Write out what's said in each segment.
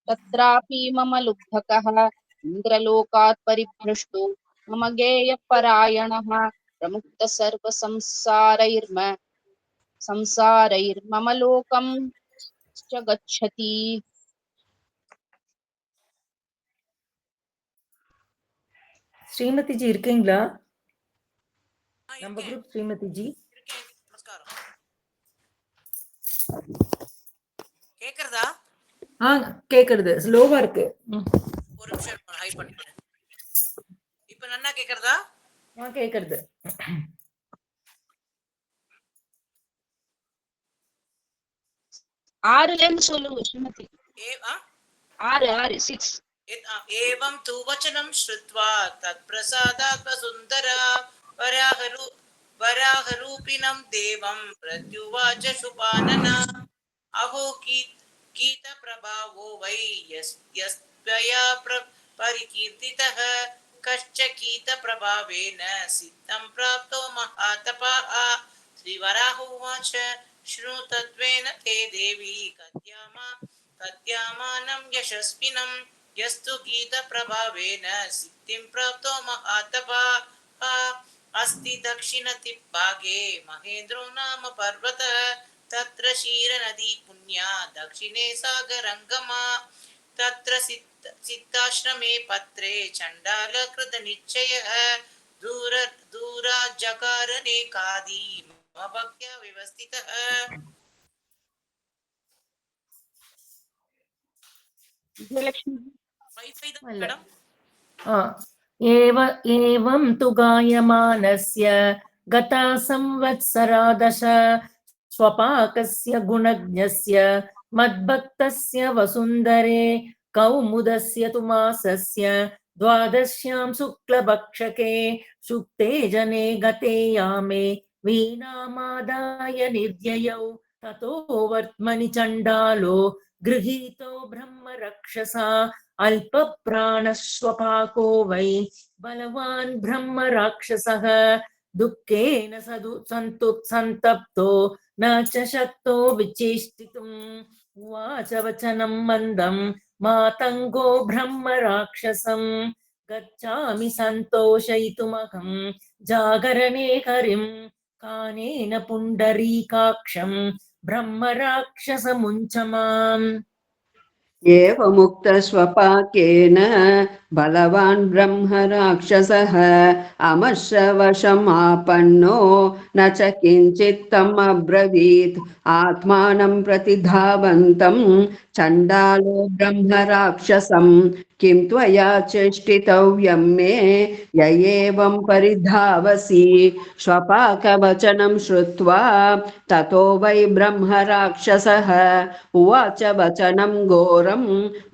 तत्रापि मम लुब्धकः इन्द्रलोकात् परिभ्रष्टो मम गेयपरायणः प्रमुक्तः सर्वसंसारैर्मम लोकं च गच्छति. ஸ்ரீமதி ஜி இருக்கீங்களா? நம்ம குரூப் ஸ்ரீமதி ஜி. நமஸ்காரம். கேக்குறதா? கேக்குறது. ஸ்லோவா இருக்கு. ஒரு நிமிஷம் ஹை பண்ணிக்கிறேன். இப்ப நன்னா கேக்குறதா? கேக்குறது. 6 சொல்லுங்க ஸ்ரீமதி. 6 6 एवं तु वचनं श्रुत्वा तत्प्रसादात् सुन्दरा वराहरूपिणं देवं प्रत्युवाच शुपानना अहो कीतप्रभावो वै यस्त्वया परिकीर्तितः कश्च कीतप्रभावेन सिद्धं प्राप्तो महातपः श्रीवराह उवाच शृणु तत्त्वेन ते देवी कथ्यामानं यशस्विनं यस्तु गीतप्रभावेन सिद्धिं प्राप्तो महातपः अस्ति दक्षिणदिग्भागे महेन्द्रो नाम पर्वतः तत्र क्षीरनदी पुण्या दक्षिणे सागरङ्गमा तत्र सिद्धाश्रमे पत्रे चण्डालकृतनिश्चयः दूराजकारनेकादि मम भक्त्या व्यवस्थितः. एवं तु गायमानस्य गता संवत्सरा दश स्वपाकस्य गुणज्ञस्य मद्भक्तस्य वसुन्धरे कौमुदस्य तु मासस्य द्वादश्यां शुक्लभक्षके शुक्ते जने गते यामे वीणामादाय निर्ययौ ततो वर्त्मनि चण्डालो गृहीतो ब्रह्म रक्षसा अल्पप्राणस्वपाको वै बलवान् ब्रह्म राक्षसः दुःखेन सन्तप्तो न च शक्तो विचेष्टितुम् उवाच वचनं मन्दं मातङ्गो ब्रह्म राक्षसम् गच्छामि सन्तोषयितुमहं जागरणे हरिं कानेन पुण्डरीकाक्षं ब्रह्म राक्षसमुञ्चमाम्. एवमुक्तस्वपाकेन बलवान् ब्रह्म राक्षसः अमर्षवशमापन्नो न च किञ्चित् तम् अब्रवीत् आत्मानं प्रतिधावन्तं चण्डालो ब्रह्म राक्षसं किं त्वया चेष्टितव्यं मे य एवं परिधावसि स्वपाकवचनं श्रुत्वा ततो वै ब्रह्म राक्षसः उवाच वचनं घोरं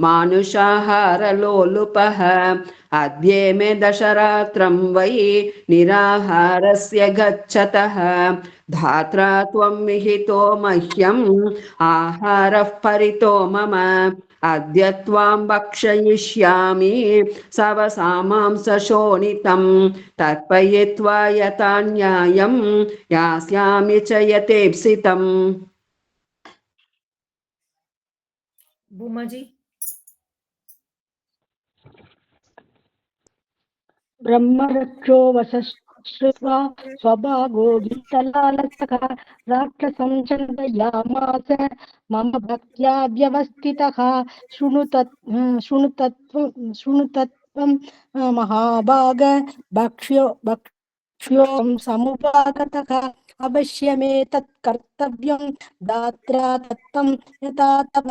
मानुषाहारलोलुपः अद्य मे दशरात्रं वै निराहारस्य गच्छतः धात्रा त्वं विहितो मह्यम् आहारः परितो मम अद्य त्वां भक्षयिष्यामि सवसामां सशोणितं तर्पयित्वा यथा न्यायं यास्यामि च यथेप्सितम्. भूमाजी. ब्रह्मरक्षो वसश्रुत्वा स्वभागो गीतलालसः राक्षसं चण्डयामास मम भक्त्या व्यवस्थितः शृणु तत्त्वं महाभाग भक्ष्यो समुपागतः अवश्यमेतत् कर्तव्यं दात्रा तत्त्वं यथा तव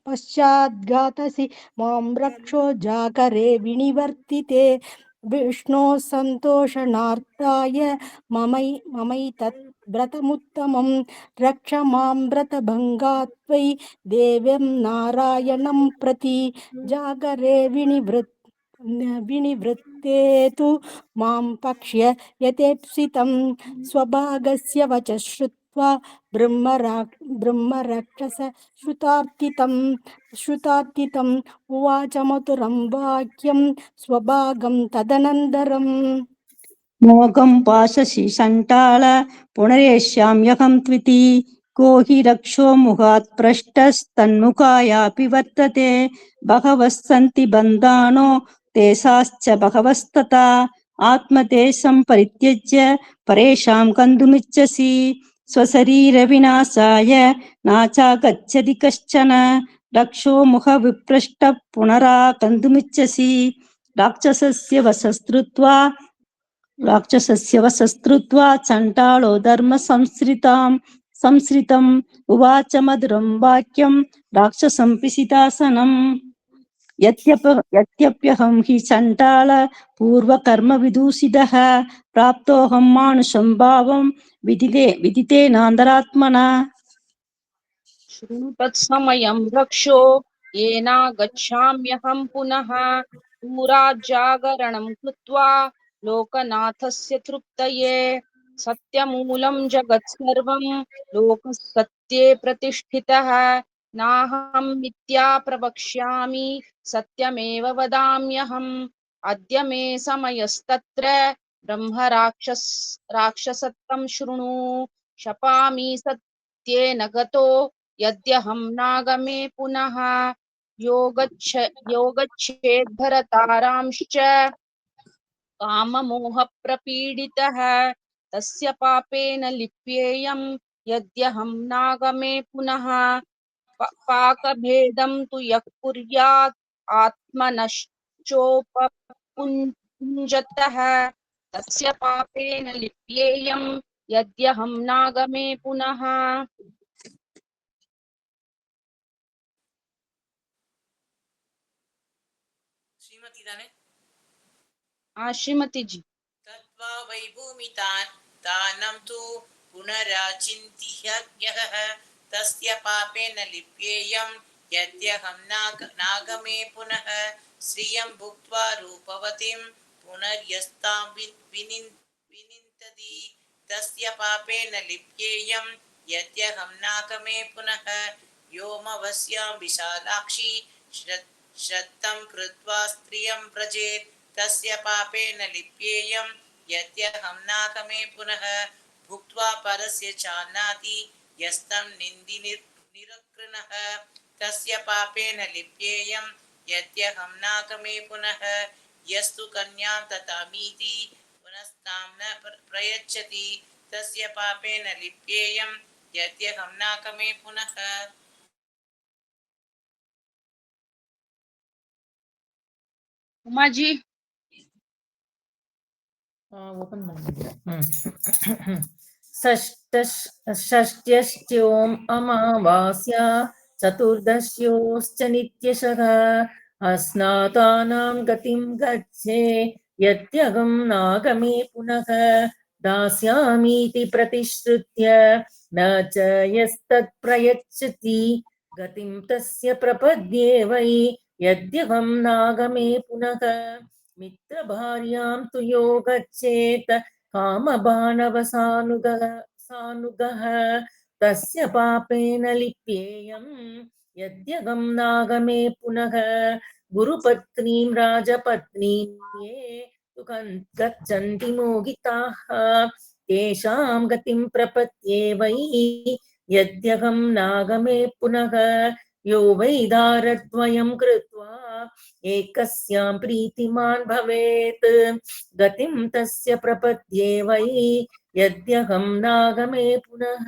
पश्चाद्घातसि मां रक्षो जागरे विनिवर्तिते विष्णो सन्तोषणार्थाय ममैतत् व्रतमुत्तमं रक्ष मां व्रतभङ्गात् त्वयि देवं नारायणं प्रति जागरे विनिवृत्ते तु मां पक्ष्य यथेप्सितं स्वभागस्य वच श्रुत्वा ब्रह्मराक्षस श्रुतार्तितम् उवाच मधुरं वाक्यं स्वभागं तदनन्दरम् मोघं पाशसि सण्टाल पुनरेष्याम्यहं त्विति को हि रक्षो मुखात् पृष्टस्तन्मुखायापि वर्तते बहवः सन्ति बन्धानो तेषाश्च बहवस्तथा आत्मदेशं परित्यज्य परेषां गन्तुमिच्छसि स्वशरीरविनाशाय नाचागच्छति कश्चन रक्षो मुखविपृष्टः पुनरागन्तुमिच्छसि राक्षसस्य वशस्तृत्वा चण्डालो संसृतम् उवाच मधुरं वाक्यं राक्षसं पिशितासनम् यद्यप्यहं हि चण्डाल पूर्वकर्म विदूषितः प्राप्तोऽहं मानुषं भावं विदितेनान्तरात्मना शृणु तत्समयं रक्षो येनागच्छाम्यहं पुनः पुराजागरणं कृत्वा लोकनाथस्य तृप्तये सत्यमूलं जगत्सर्वं लोकः सत्ये प्रतिष्ठितः नाहं मिथ्या प्रवक्ष्यामि सत्यमेव वदाम्यहम् अद्य मे समयस्तत्र राक्षसत्वं शृणु शपामि सत्येन गतो यद्यहं नागमे पुनः योगच्छेद्भरतारांश्च काममोहप्रपीडितः तस्य पापेन लिप्येयं यद्यहं नागमे पुनः पाकभेदं तु यः कुर्यात् आत्मनश्चोपपुञ्जतः तस्य पापेन लिप्येयं यद्यहं नागमे पुनः श्रीमती दाने श्रीमती जी तत्वा वै भूमिदानं तु पुनराचिन्त्यः तस्य पापेन लिप्येयं यद्यहं नागमे पुनः श्रियं भुक्त्वा रूपवतीं पुनर्यस्तां विनिन्दति तस्य पापेन लिप्येयं यद्यहं नागमे पुनः व्योमवस्यां विशालाक्षी श्रद्धं कृत्वा स्त्रियं व्रजेत् तस्य पापेन लिप्येयं यद्यहं नागमे पुनः भुक्त्वा परस्य चान्नाति यस्तं निन्दी निरकृणः तस्य पापेन लिप्येयं यद्यहं नागमे पुनः यस्तु कन्यां ततामीति पुनस्तां न प्रयच्छति तस्य पापेन लिप्येयं यद्यहं नागमे पुनः उमा जी षष्ट्योम् अमावास्या चतुर्दश्योश्च नित्यशः अस्नातानां गतिं गच्छे यद्यहं नागमे पुनः दास्यामीति प्रतिश्रुत्य न च यस्तत् प्रयच्छति गतिं तस्य प्रपद्ये वै यद्यहं नागमे पुनः मित्रभार्यां तु यो गच्छेत कामबाणवसानुगः तस्य पापेन लिप्येयं यद्यहं नागमे पुनः गुरुपत्नीं राजपत्नीं ये तु गच्छन्ति मोहिताः तेषां गतिं प्रपद्ये वै यद्यहं नागमे पुनः यो वै दारद्वयं कृत्वा एकस्यां प्रीतिमान् भवेत् गतिं तस्य प्रपद्ये वै यद्यहं नागमे पुनः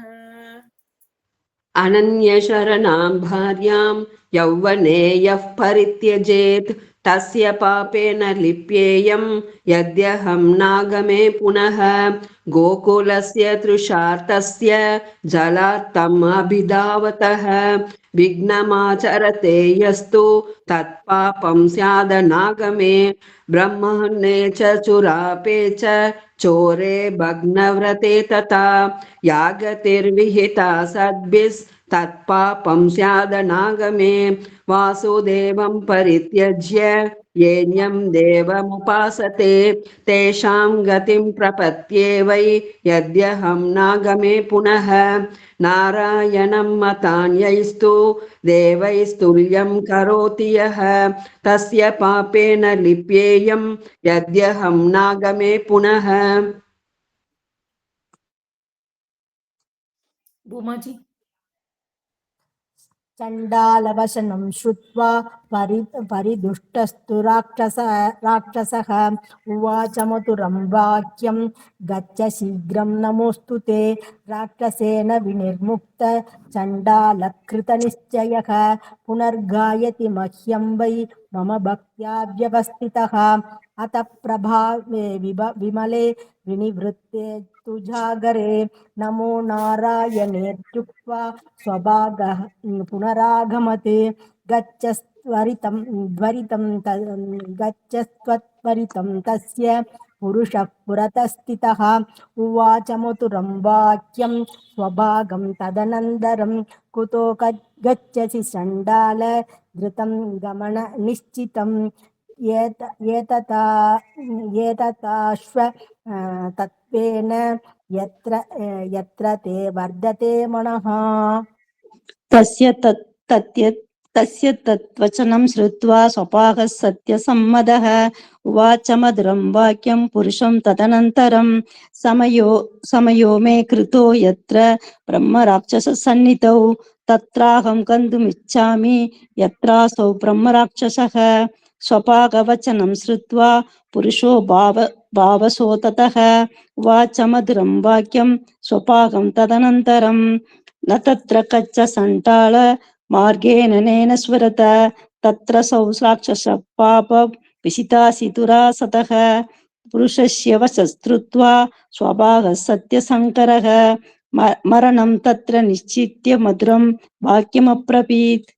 अनन्यशरणां भार्यां यौवने यः परित्यजेत् तस्य पापेन लिप्येयं यद्यहं नागमे पुनः गोकुलस्य तृषार्तस्य जलार्तम् अभिधावतः विघ्नमाचरते यस्तु तत्पापं स्यादनागमे ब्रह्मणे च चुरापे च चोरे भग्नव्रते तथा यागतिर्विहिता सद्भिस्तत्पापं स्यादनागमे वासुदेवं परित्यज्य येन्यं देवमुपासते तेषां गतिं प्रपत्ये वै यद्यहं नागमे पुनः नारायणं मतान्यैस्तु देवैस्तुल्यं करोति यः तस्य पापेन लिप्येयं यद्यहं नागमे पुनः भूमाजी चण्डालवचनं श्रुत्वा परिदुष्टस्तु राक्षसः उवाच मधुरं वाक्यं गच्छ शीघ्रं नमोऽस्तु ते राक्षसेन विनिर्मुक्त चण्डालकृतनिश्चयः पुनर्गायति मह्यं वै मम भक्त्या व्यवस्थितः अत प्रभावे विमले विनिवृत्ते तु जागरे नमो नारायणेत्युक्त्वा स्वभागः पुनरागमते गच्छस्त्वरितं तस्य पुरुषः पुरतः स्थितः उवाच मधुरं वाक्यं स्वभागं तदनन्तरं कुतो गच्छसि चण्डाल धृतं गमन निश्चितं एतताश्व तत्त्वेन यत्र ते वर्धते मनः तस्य तत्वचनं श्रुत्वा स्वपाकः सत्यसम्मतः उवाच मधुरं वाक्यं पुरुषं तदनन्तरं समयो मे कृतो यत्र ब्रह्मराक्षससन्निधौ तत्राहं गन्तुमिच्छामि यत्रासौ ब्रह्मराक्षसः स्वपाकवचनं श्रुत्वा पुरुषो भावसो ततः उवाच मधुरं वाक्यं स्वपाकं तदनन्तरं न तत्र कच्च सण्टाळ मार्गेण नेन स्वरत तत्र सौ राक्षस पाप विशितासि दुरासतः पुरुषस्य वशस्तृत्वा स्वभागः सत्यशङ्करः मरणं तत्र निश्चित्य मधुरं वाक्यमब्रवीत्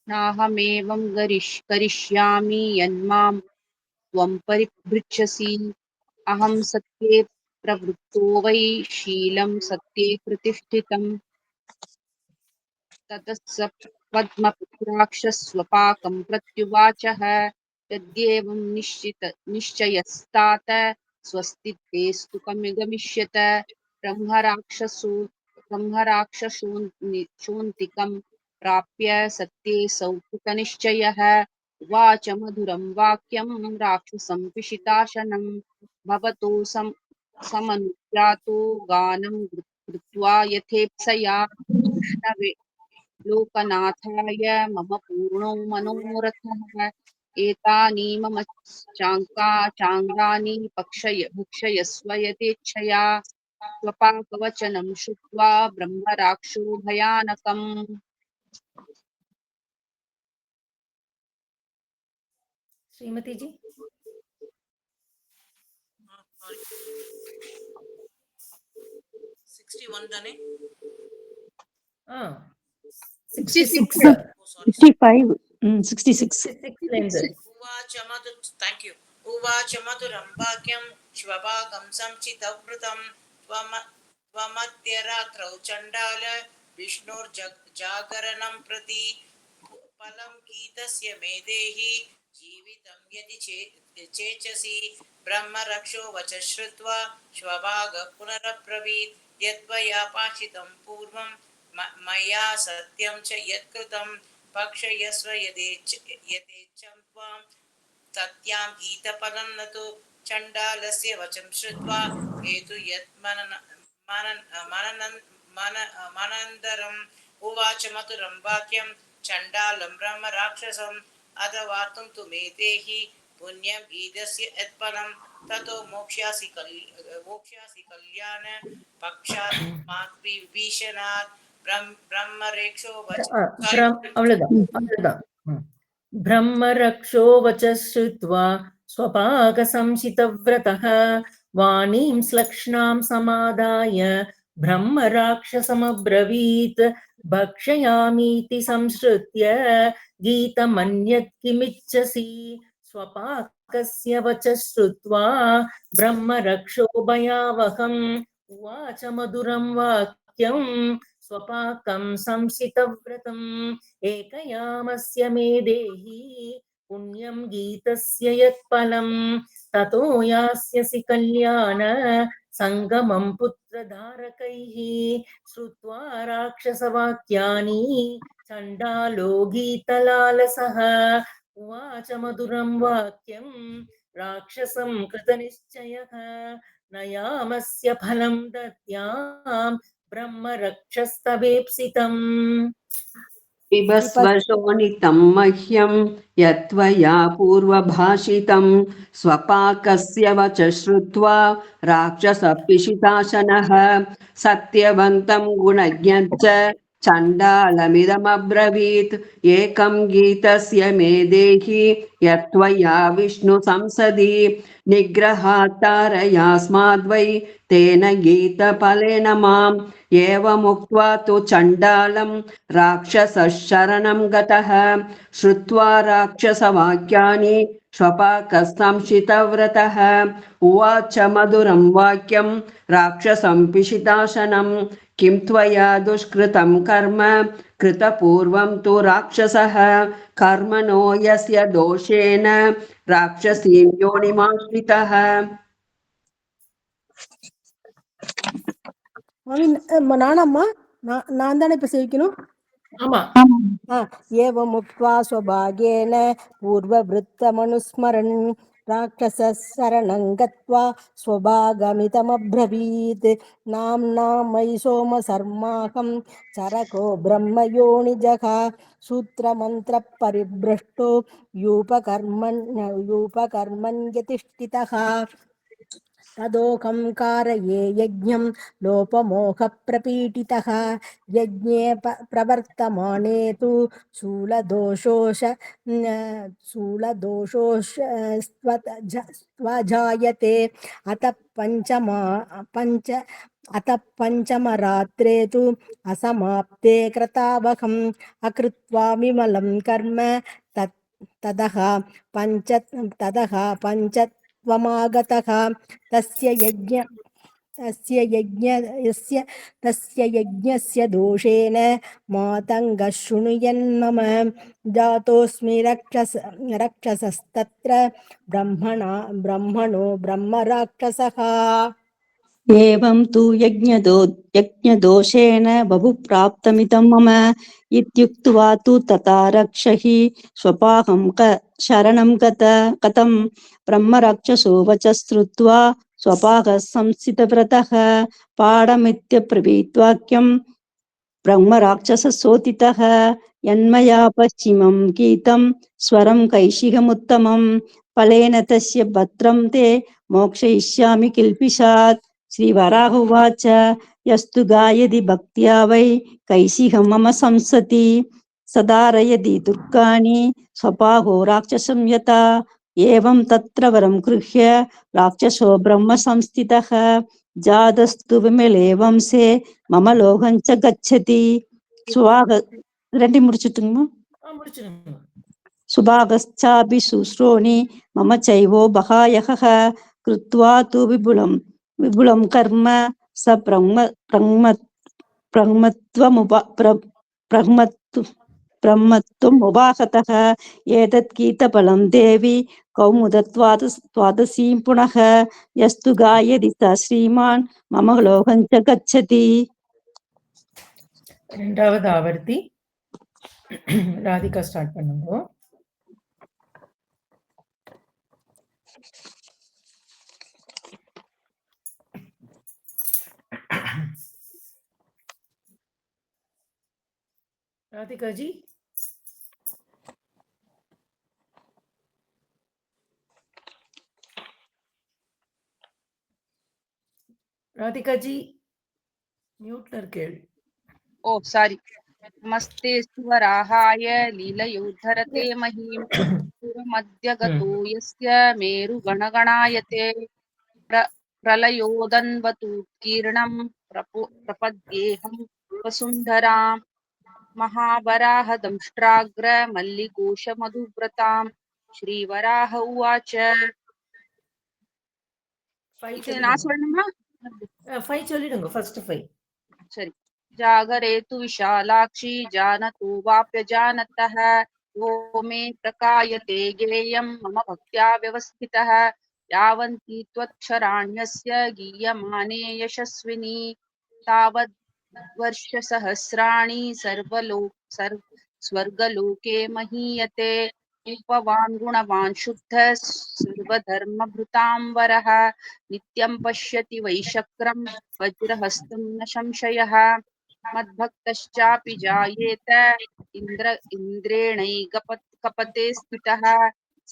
नाहमेवं करिष्यामि यन्मां त्वं परिपृच्छसि अहं सत्ये प्रवृत्तो वै शीलं सत्ये प्रतिष्ठितम् ततः स पद्मपुत्राक्षस्वपाकं प्रत्युवाचः यद्येवं निश्चयस्तात स्वस्ति तेस्तु गमिष्यत ब्रह्मराक्षसोऽन्तिकं प्राप्य सत्ये सौकृतनिश्चयः उवाच मधुरं वाक्यं राक्षसं पिशिताशनं भवतो समनुज्ञातो गानं कृत्वा यथेप्सया कृष्णवे लोकनाथाय मम पूर्णो मनोरथः एतानि मम चाङ्गानि भक्षयस्व यथेच्छया स्वपाकवचनं श्रुत्वा ब्रह्मराक्षो भयानकम् श्रीमती जी 61 தானே 66 65 66 उवाच थैंक यू उवाच मधुरं वाक्यं श्वभागं संचितवृतं त्वमद्यरात्रौ चण्डाल विष्णोर्जागरणं प्रति फलं गीतस्य मे देहि जीवितं यदि चेचसि ब्रह्मरक्षो वच श्रुत्वा श्वभागः पुनरब्रवीत् यद्वया पाशितं पूर्वं मया सत्यं च यत्कृतं पक्षयस्व यथेच्छं त्वां सत्यां गीतफलं न तु चण्डालस्य वचं श्रुत्वा हेतु यत् मननन्दरम् उवाच मधुरं वाक्यं चण्डालं ब्रह्मराक्षसम् अधवार्तुं तु मे देहि पुण्यं गीतस्य यत्फलं ततो मोक्ष्यासि कल्याण पक्षात् विभीषणात् ब्रह्मरेक्षो वच अவ்வளவுதான் ब्रह्मरक्षो वच श्रुत्वा स्वपाकसंशितव्रतः वाणीं श्लक्ष्णां समादाय ब्रह्मराक्षसमब्रवीत् भक्षयामीति संश्रुत्य गीतमन्यत् किमिच्छसि स्वपाकस्य वच श्रुत्वा ब्रह्मरक्षो भयावहम् उवाच मधुरं वाक्यं स्वपाकं संशितव्रतम् एकयामस्य मे देहि पुण्यं गीतस्य यत्फलं ततो यास्यसि कल्याण सङ्गमं पुत्रधारकैः श्रुत्वा राक्षसवाक्यानि चण्डालो गीतलालसः उवाच मधुरं वाक्यं राक्षसं कृतनिश्चयः न यामस्य फलं दद्यां ब्रह्मरक्षस्तवेप्सितम् बिभस्वशोणितं मह्यं यत्त्वया पूर्वभाषितं स्वपाकस्य वच श्रुत्वा राक्षसपिशिताशनः सत्यवन्तं गुणज्ञश्च चण्डालमिदमब्रवीत् एकं गीतस्य मे देहि यत्त्वया विष्णुसंसदि निग्रहात् तारयास्माद्वै तेन गीतफलेन माम् एवमुक्त्वा तु चण्डालं राक्षसः शरणं गतः श्रुत्वा राक्षसवाक्यानि स्वपाकसंशितव्रतः उवाच मधुरं वाक्यं राक्षसं पिशिताशनं किं त्वया दुष्कृतं कर्म कृतपूर्वं तु राक्षसः कर्मणो यस्य दोषेण राक्षसीं योनिमाश्रितः நானாம்மா நான் தானே இப்ப சேவிக்கணும். ஆமா एवमुक्त्वा स्वभागेन पूर्ववृत्तमनुस्मरन् राक्षसः शरणं गत्वा स्वभागमिदमब्रवीत् नाम्ना मयि सोमशर्माकं चरको ब्रह्मयोनिजः सूत्रमन्त्रपरिभ्रष्टो यूपकर्मण्यतिष्ठितः तदोकं कारये यज्ञं लोपमोहप्रपीडितः यज्ञे प्रवर्तमाने तु स्वजायते अतः पञ्चमरात्रे तु असमाप्ते कृतावहम् अकृत्वा विमलं कर्म ततः पञ्चत्वमागतः तस्य यज्ञस्य दोषेण मातङ्गः शृणुयन्मम जातोऽस्मि रक्षसस्तत्र ब्रह्मणो ब्रह्मराक्षसः एवं तु यज्ञदोषेण बहुप्राप्तमिदं मम इत्युक्त्वा तु तथा रक्षहि स्वपाकं शरणं कथं ब्रह्मराक्षसो वच श्रुत्वा स्वपाकः संस्थितव्रतः पाडमित्यब्रवीद्वाक्यं ब्रह्मराक्षसोत्थितः यन्मया पश्चिमं गीतं स्वरं कैशिकमुत्तमं फलेन तस्य भद्रं ते मोक्षयिष्यामि किल्पिषात् श्रीवराह उवाच यस्तु गायति भक्त्या वै कैशिकं मम संसति सदारयति दुर्गाणि स्वपाहो राक्षसं यथा एवं तत्र वरं गृह्य राक्षसो ब्रह्म संस्थितः जातस्तु विमले वंशे मम लोकं च गच्छति ரெண்டி முடிச்சிட்டுங்கம்மா முடிச்சிருங்க सुभागश्चापि शुश्रोणि मम चैवो बहायः कृत्वा तु विपुलं कर्म स ब्रह्मत्वमुपाहतः एतत् गीतफलं देवी कौमुदत्वादसीं पुनः यस्तु गायति स श्रीमान् मम लोकं च गच्छति ரெண்டாவது ஆவர்த்தி ராதிகா ஸ்டார்ட் பண்ணுங்க राधिका जी म्यूट இருக்கேள் ओ सारी नमस्ते स्वराहाय लीलयोद्धरते महीम् पुरमद्य गतो यस्य मेरुगणगणायते प्रलयोदन्वतुत्कीर्णं प्रपद्येऽहं वसुन्धराम् महावराहदंष्ट्राग्र मल्लिकोशमधुव्रतां श्रीवराह उवाच इति नास्वर्णमा 5 சொல்லிடுங்க ஃபர்ஸ்ட் 5 सरि जागरेतु विशालाक्षी जानतो वाप्यजानतः यो मे प्रकायते गेयं मम भक्त्या व्यवस्थितः यावन्ति त्वक्षराण्यस्य गीयमाने यशस्विनी तावद् वर्षसहस्राणि स्वर्गलोके महीयते रूपवान् गुणवान् शुद्धः सर्वधर्मभृताम्बरः नित्यं पश्यति वैशक्रं वज्रहस्तं न संशयः मद्भक्तश्चापि जायेत कपते स्थितः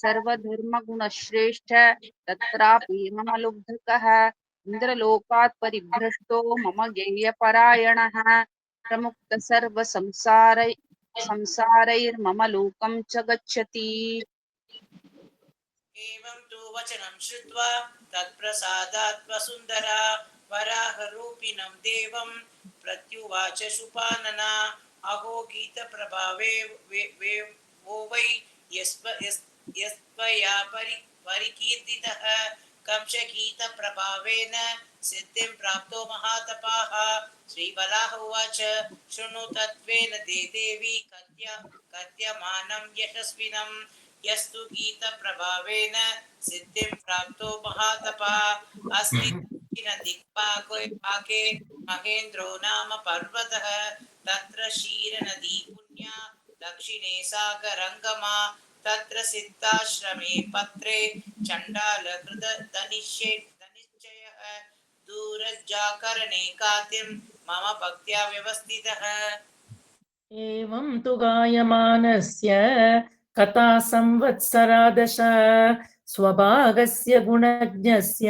सर्वधर्मगुणश्रेष्ठ तत्रापि मम लुब्धकः इन्द्रलोकात् परिभ्रष्टो मम गेयपरायणः प्रमुक्त संसारैर्मम लोकं च गच्छति। एवं तु वचनं श्रुत्वा तत्प्रसादात् वसुन्धरा वराहरूपिणं देवं प्रत्युवाच शुपानना अहो गीतप्रभावे वो वै यस्त्वया परिकीर्तितः कंसगीतप्रभावेन सिद्धिं प्राप्तो महातपाः श्रीबलाः उवाच शृणु तत्त्वेन ते देवी कथ्यमानं यशस्विनं यस्तु गीतप्रभावेन सिद्धिं प्राप्तो महातपा अस्ति दिक्पाके महेन्द्रो नाम पर्वतः तत्र क्षीरनदी पुण्या दक्षिणे सागरङ्गमा तत्र सिद्धाश्रमे पत्रे चण्डालकृतधनिश्चयः दूरजाकरणे कातिं मम भक्त्या व्यवस्थितः। एवं तु गायमानस्य कथा संवत्सरा दश स्वभागस्य गुणज्ञस्य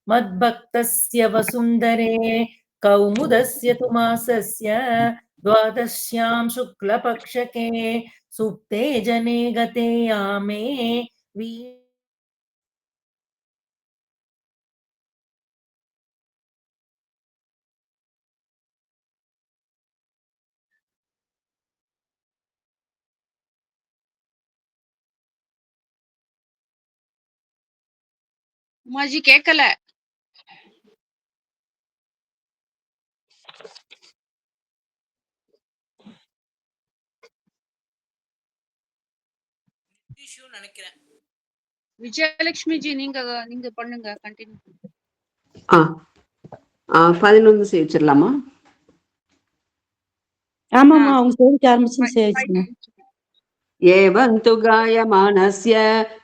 मद्भक्तस्य वसुन्धरे कौमुदस्य तु मासस्य द्वादश्यां शुक्लपक्षके सुप्ते जने गते यामे உமாஜி கேட்கல. நினைக்கிறேன். விஜயலட்சுமி ஜி நீங்க பண்ணுங்க, கண்டினியூ. 11 சேவிச்சிடலாமா? ஆமாம்மா, அவங்க சேவிக்க ஆரம்பிச்சு சேவிச்சுங்க. एवं तु गायमानस्य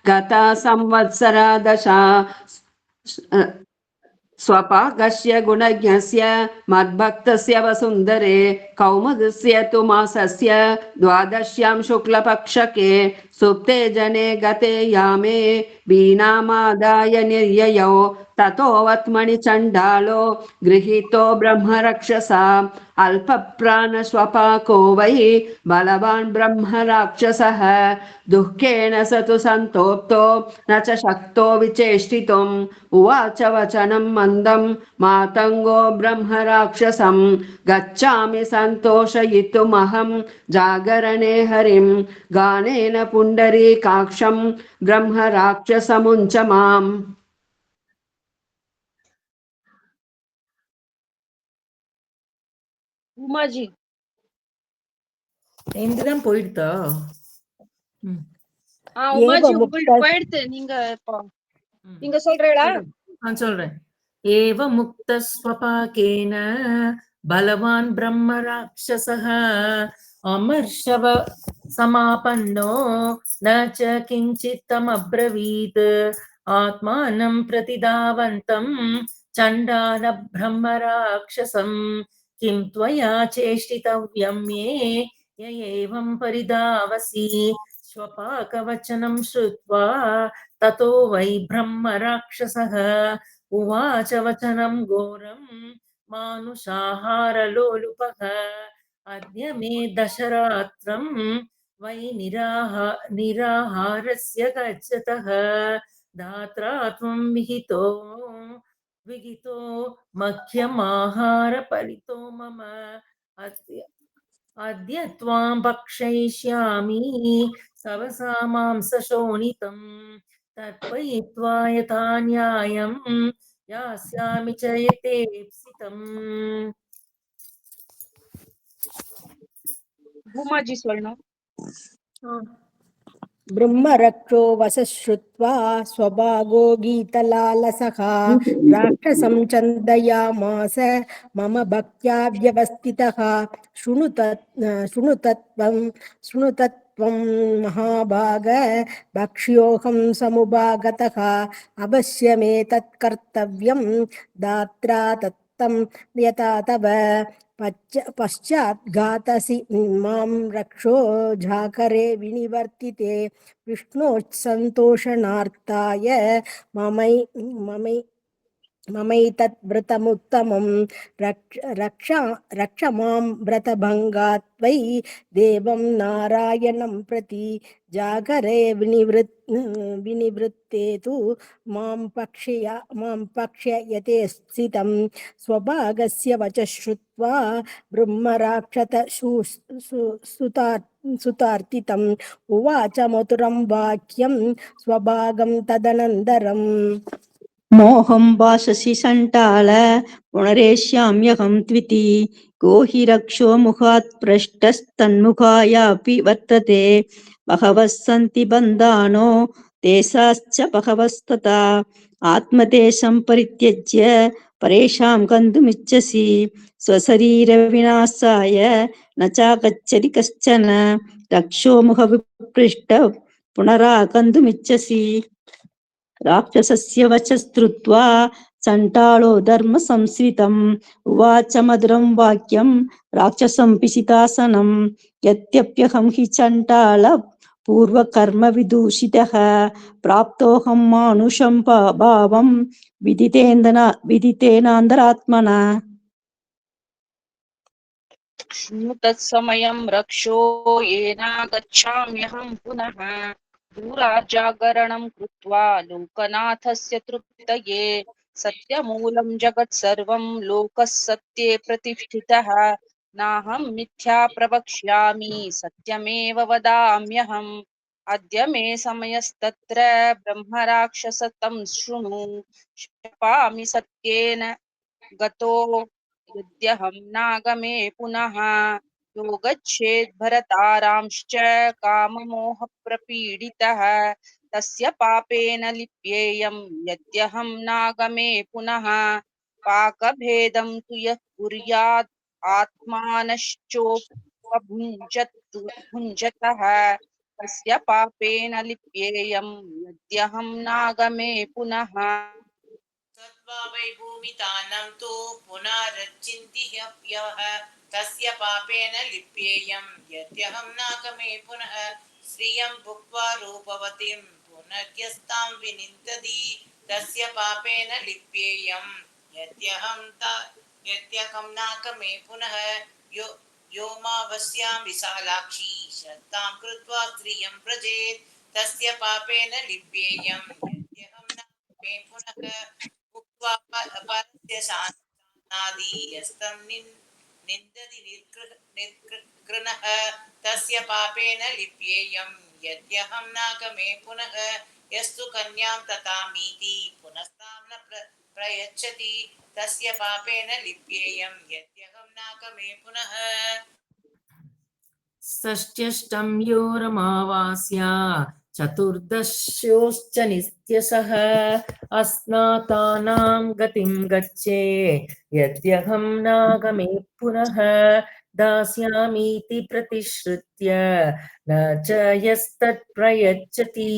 गता संवत्सरा दशा स्वपाकस्य गुणज्ञस्य मद्भक्तस्य वसुन्धरे कौमुदस्य तु मासस्य द्वादश्यां शुक्लपक्षके सुप्ते जने गते यामे वीणामादाय निर्ययौ ततो वत्मनि चण्डालो गृहीतो ब्रह्मरक्षसा अल्पप्राणस्वपाको वै बलवान् ब्रह्मराक्षसः दुःखेन स तु सन्तोप्तो न च शक्तो विचेष्टितुम् उवाच वचनं मन्दं मातङ्गो ब्रह्मराक्षसं गच्छामि सन्तोषयितुमहं जागरणे हरिं गानेन पुण्डरीकाक्षं ब्रह्मराक्षसमुञ्च माम्. உமாஜி எங்கதான் போயிடுதா? உமாஜி உங்களுக்கு போயிடுது. நீங்க சொல்றீங்களா? சொல்றேன். ஏவ முக்த ஸ்வபாகேன பலவான் பிரம்ம ராட்சசः அமர்ஷவ சமாபன்னோ ந ச கிஞ்சித்தம் அப்ரவீத் ஆத்மானம் பிரதிதாவந்தம் சண்டால பிரம்ம ராட்சசம் किं त्वया चेष्टितव्यं मे य एवं परिधावसि स्वपाकवचनं श्रुत्वा ततो वै ब्रह्मराक्षसः उवाच वचनं घोरं मानुषाहारलोलुपः अद्य मे दशरात्रं वै निराहारस्य गच्छतः धात्रा त्वं विहितो मह्यमाहारपरितो मम अद्य त्वां भक्षयिष्यामि सवसा मांसशोणितं तर्पयित्वा यथा न्यायं यास्यामि च यथेप्सितम्. உமாஜி சொல்லணும். ब्रह्मरक्षो वसश्रुत्वा स्वभागो गीतलालसः राक्षसं चन्दयामास मम भक्त्या व्यवस्थितः शृणु त्वं महाभाग भक्ष्योऽहं समुपागतः अवश्यमेतत् कर्तव्यं दात्रा तत्तं यथा तव पश्चात् घातसि मां रक्षो झाकरे विनिवर्तिते विष्णोत्सन्तोषणार्थाय ममैतत् व्रतमुत्तमं रक्ष मां व्रतभङ्गात् त्वयि देवं नारायणं प्रति जागरे विनिवृत्ते तु मां पक्ष्ययते स्थितं स्वभागस्य वचः श्रुत्वा ब्रह्मराक्षत सुतार्तितम् उवाच मधुरं वाक्यं स्वभागं तदनन्तरम् मोहं भाषसि सण्टाल पुनरेष्याम्यहं त्विति को हि रक्षो मुखात् पृष्टस्तन्मुखायापि वर्तते बहवः सन्ति बन्धानो देशाश्च बहवस्तथा आत्मदेशं परित्यज्य परेषां गन्तुमिच्छसि स्वशरीरविनाशाय न चागच्छति कश्चन रक्षो मुखविपृष्ट पुनरागन्तुमिच्छसि राक्षसस्य वचस्तृत्वा चण्डालो धर्मसंस्कृतम् उवाच मधुरं वाक्यं राक्षसं पिशितासनं यद्यप्यहं हि चण्डाल पूर्वकर्मविदूषितः प्राप्तोऽहं मानुषं भावं विदितेनान्तरात्मना शृणु तत्समयं रक्षो येनागच्छाम्यहं पुनः दूराजागरणं कृत्वा लोकनाथस्य तृप्तये सत्यमूलं जगत् सर्वं लोकः सत्ये प्रतिष्ठितः नाहं मिथ्या प्रवक्ष्यामि सत्यमेव वदाम्यहम् अद्य मे समयस्तत्र ब्रह्मराक्षसतं शृणु शपामि सत्येन गतो यद्यहं नागमे पुनः योगच्छेद् भरतारांश्च काममोहप्रपीडितः तस्य पापेन लिप्येयं यद्यहं नागमे पुनः पाकभेदं तु यः कुर्यात् भुञ्जतः तस्य पापेन लिप्येयं यद्यहं नागमे पुनः तद्वा वै भूमितानं तु पुनरचिन्त्यह्यः तस्य पापेन लिप्येयं यद्यहं नागमे पुनः श्रियं भुक्त्वा रूपवतीं पुनर्यस्तां विनिन्दति तस्य पापेन लिप्येयं यद्यहं नागमे पुनः यो मावस्यां विशालाक्षी श्रद्धां कृत्वा स्त्रियं व्रजेत् तस्य पापेन लिप्येयं यद्यहं नागमे पुनः उक्त्वा परस्य शानादि यस्तं निन्दति निर्कृणः तस्य पापेन लिप्येयं यद्यहं नागमे पुनः यस्तु कन्यां तथामीति पुनस्तां न प्रयच्छति तस्य पापेन लिप्येयं यद्यहं नागमे पुनः षष्ट्यष्टं योरमावास्या चतुर्दश्योश्च नित्यशः अस्नातानां गतिं गच्छे यद्यहं नागमे पुनः दास्यामीति प्रतिश्रुत्य न च यस्तत्प्रयच्छति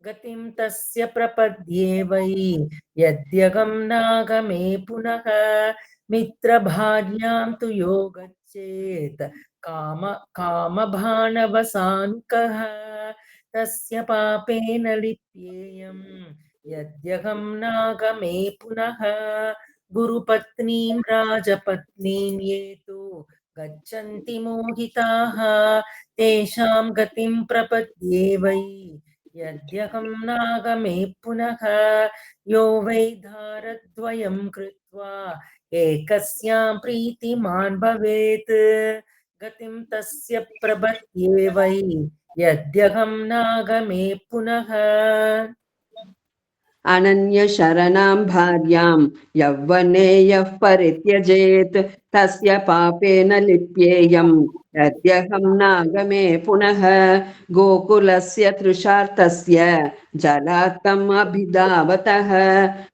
गतिं तस्य प्रपद्ये वै यद्यहं नागमे पुनः मित्रभार्यां तु यो गच्छेत् कामभानवसानुकः तस्य पापेन लिप्येयं यद्यहं नागमे पुनः गुरुपत्नीं राजपत्नीं ये तु गच्छन्ति मोहिताः तेषां गतिं प्रपद्ये वै यद्यहं नागमे पुनः यो वै धारद्वयं कृत्वा एकस्यां प्रीतिमान् भवेत् गतिं तस्य प्रपद्ये वै यद्यहं नागमे पुनः अनन्यशरणां भार्यां यौवने यः परित्यजेत् तस्य पापेन लिप्येयं यद्यहं नागमे पुनः गोकुलस्य तृषार्तस्य जलात्तम् अभिधावतः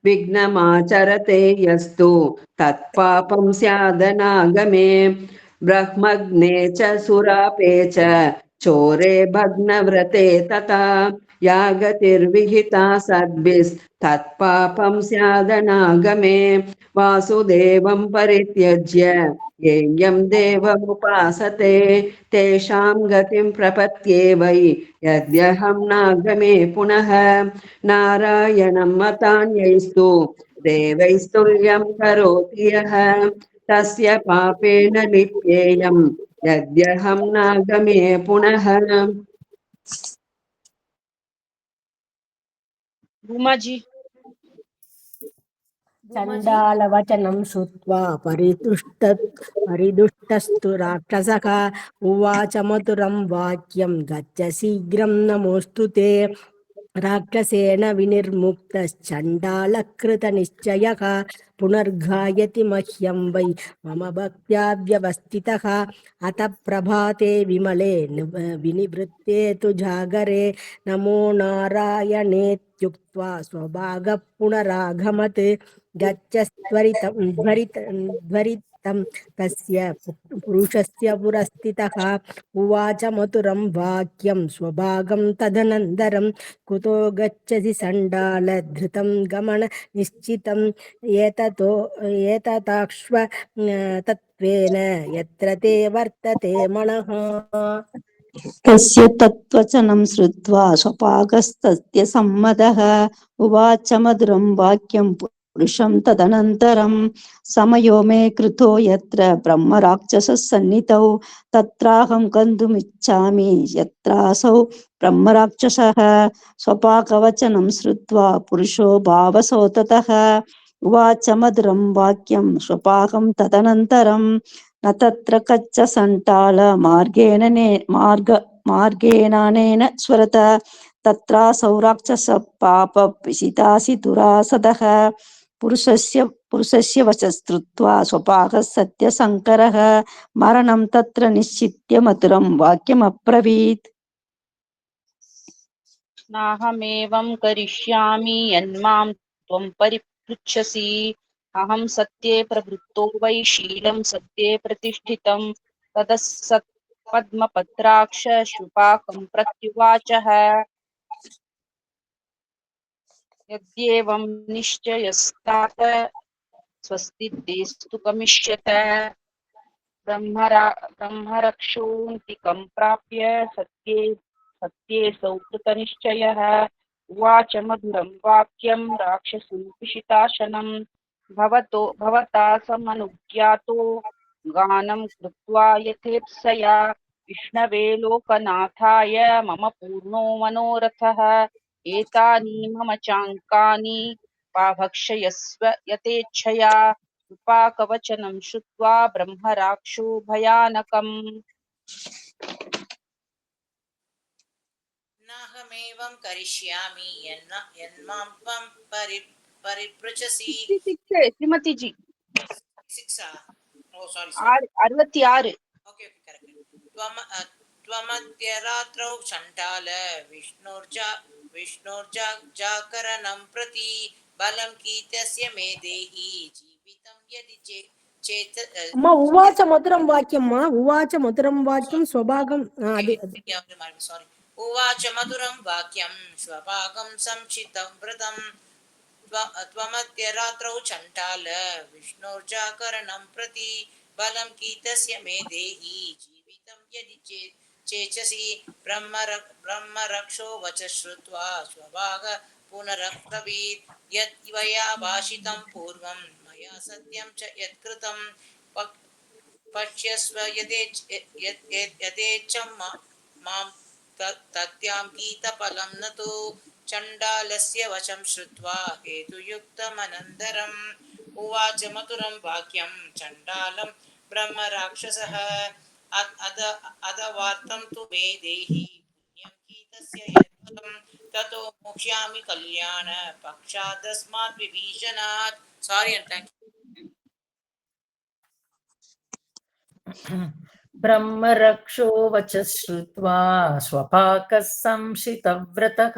विघ्नमाचरते यस्तु तत्पापं स्यादनागमे ब्रह्मग्ने च सुरापे च चोरे भग्नव्रते तथा या गतिर्विहिता सद्भिस्तत्पापं स्यादनागमे वासुदेवं परित्यज्य येयं देवमुपासते तेषां गतिं प्रपत्ये वै यद्यहं नागमे पुनः नारायणं मतान्यैस्तु देवैस्तुल्यं करोति यः तस्य पापेन लिप्येयम् यद्यहं नागमे पुनः उमाजी चण्डालवचनं श्रुत्वा परिदुष्टस्तु राक्षसः उवाच मधुरं वाक्यं गच्छ शीघ्रं नमोऽस्तु ते राक्षसेन विनिर्मुक्तश्चण्डालकृतनिश्चयः पुनर्गायति मह्यं वै मम भक्त्या व्यवस्थितः अत प्रभाते विमले विनिवृत्ते तु जागरे नमो नारायणेत्युक्त्वा स्वभागः पुनरागमत् गच्छ त्वरितं तस्य पुरुषस्य पुरस्थितः उवाच मधुरं वाक्यं स्वभागं तदनन्तरं कुतो गच्छसि सण्डाल धृतं गमन निश्चितं एतताक्ष्व तत्त्वेन यत्र ते वर्तते मनः तस्य तत्त्वचनं श्रुत्वा स्वपाकस्तस्य सम्मतः उवाच मधुरं वाक्यं पुरुषं तदनन्तरं समयो मे कृतो यत्र ब्रह्मराक्षसः सन्निधौ तत्राहं गन्तुमिच्छामि यत्रासौ ब्रह्मराक्षसः स्वपाकवचनं श्रुत्वा पुरुषो भावसोततः उवाच मधुरं वाक्यं स्वपाकं तदनन्तरं न तत्र कच्च सण्टाल मार्गेणानेन स्वरत तत्रासौ राक्षस पाप पिशितासि दुरासदः पुरुषस्य वचस्तृत्वा स्वपाकः सत्यशङ्करः मरणं तत्र निश्चित्य मधुरं वाक्यमब्रवीत् नाहमेवं करिष्यामि यन्मां त्वं परिपृच्छसि अहं सत्ये प्रवृत्तो वै शीलं सत्ये प्रतिष्ठितं ततः पद्मपत्राक्ष शुपाकं प्रत्युवाचः यद्येवं निश्चयस्तात स्वस्ति तेस्तु गमिष्यत ब्रह्मरक्षोऽन्तिकं प्राप्य सत्ये कृतनिश्चयः उवाच मधुरं वाक्यं राक्षसीं पिशिताशनं भवता समनुज्ञातो गानं कृत्वा यथेप्सया विष्णवे लोकनाथाय मम पूर्णो मनोरथः एतानि मम चाङ्कानि भक्षयस्व यथेच्छया कृपाकवचनं श्रुत्वा ब्रह्मराक्षो भयानकम् नाहमेवं करिष्यामि यन्मां त्वं परिपृच्छसि श्रीमती जी 6 oh sorry 66 okay correct त्वमद्य रात्रौ चण्डाल विष्णोर्जागरणं प्रति बलं कीतस्य मे देहि जीवितं यदि चेत అమ్మ ఉవాచ మధురం వాక్యం మా ఉవాచ మధురం వాక్యం స్వభాగం అది sorry उवाच मधुरं वाक्यं स्वभागं संक्षिप्तं व्रतं त्वमद्य रात्रौ चण्डाल विष्णोर्जागरणं प्रति बलं कीतस्य मे देहि जीवितं यदि चेचसि ब्रह्मरक्षो वच श्रुत्वा स्वभाग पुनरब्रवीत् यद्वया भाषितं पूर्वं मया सत्यं च यत्कृतं पश्यस्व यथेच्छं मां तत्यां गीतफलं न तु चण्डालस्य वचं श्रुत्वा हेतुयुक्तमनन्तरम् उवाच मधुरं वाक्यं चण्डालं ब्रह्मराक्षसः अदवार्तं तु मे देहि पुण्यं गीतस्य यत्फलं ततो मोक्ष्यामि कल्याण पक्षादस्मात् विभीषणात् सारी and thank you. ब्रह्मरक्षो वच श्रुत्वा स्वपाकः संशितव्रतः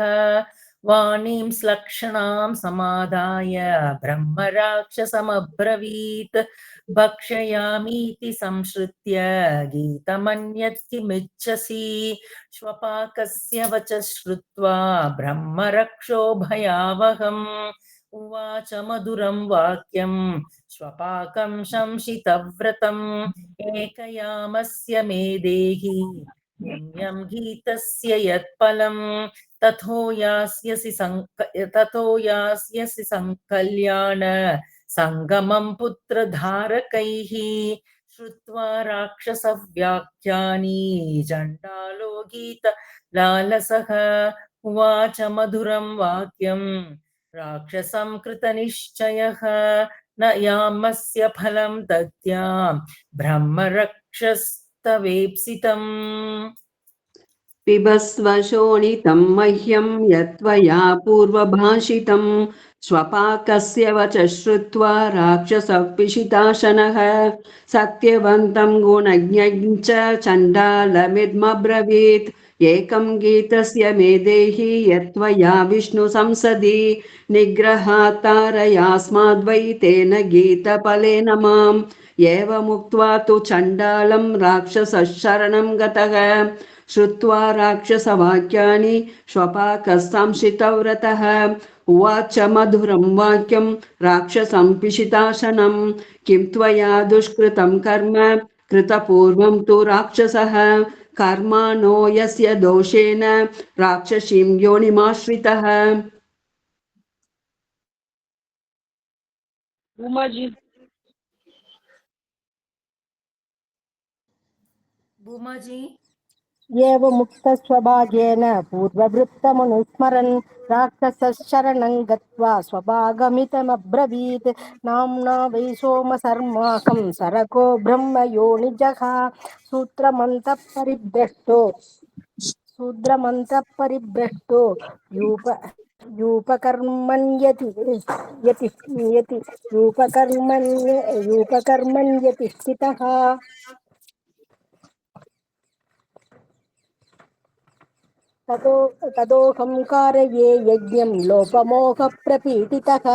वाणीं श्लक्षणां समादाय ब्रह्मराक्षसमब्रवीत् भक्षयामीति संश्रुत्य गीतमन्यत् किमिच्छसि श्वपाकस्य वचः श्रुत्वा ब्रह्मरक्षो भयावहम् उवाच मधुरं वाक्यं श्वपाकं शंसितव्रतम् एकयामस्य मे देहि पुण्यं गीतस्य यत्फलं ततो यास्यसि संकल्याण संगमं पुत्रधारकैः श्रुत्वा राक्षसव्याख्यानि चण्डालो गीतलालसः उवाच मधुरं वाक्यं राक्षसं कृतनिश्चयः न यामस्य फलं दद्यां ब्रह्मरक्षस्तवेप्सितम् पिबस्व शोणितं मह्यं यत्त्वया पूर्वभाषितं स्वपाकस्य वचः श्रुत्वा राक्षसः पिशिताशनः सत्यवन्तं गुणज्ञं च चण्डालमिदमब्रवीत् एकं गीतस्य मे देहि यत्त्वया विष्णुसंसदि निग्रहात् तारयास्माद्वै तेन गीतफलेन माम् एवमुक्त्वा तु चण्डालं राक्षसः शरणं गतः श्रुत्वा राक्षसवाक्यानि श्वपाकः संशितव्रतः उवाच मधुरं वाक्यं राक्षसं पिशिताशनं किं त्वया दुष्कृतं कर्म कृतपूर्वं तु राक्षसः कर्माणो यस्य दोषेण राक्षसीं योनिमाश्रितः। उमाजी भूमाजी एवमुक्तस्वभागेन पूर्ववृत्तमनुस्मरन् राक्षसः शरणं गत्वा स्वभागमितमब्रवीत् नाम्ना वै सोमसर्माकं सरको ब्रह्मयोनिजः शूद्रमन्तः परिभ्रष्टो यूपकर्मण्यति यति यति यूपकर्मण्यति स्थितः तदोऽहं कारये यज्ञं लोपमोहप्रपीडितः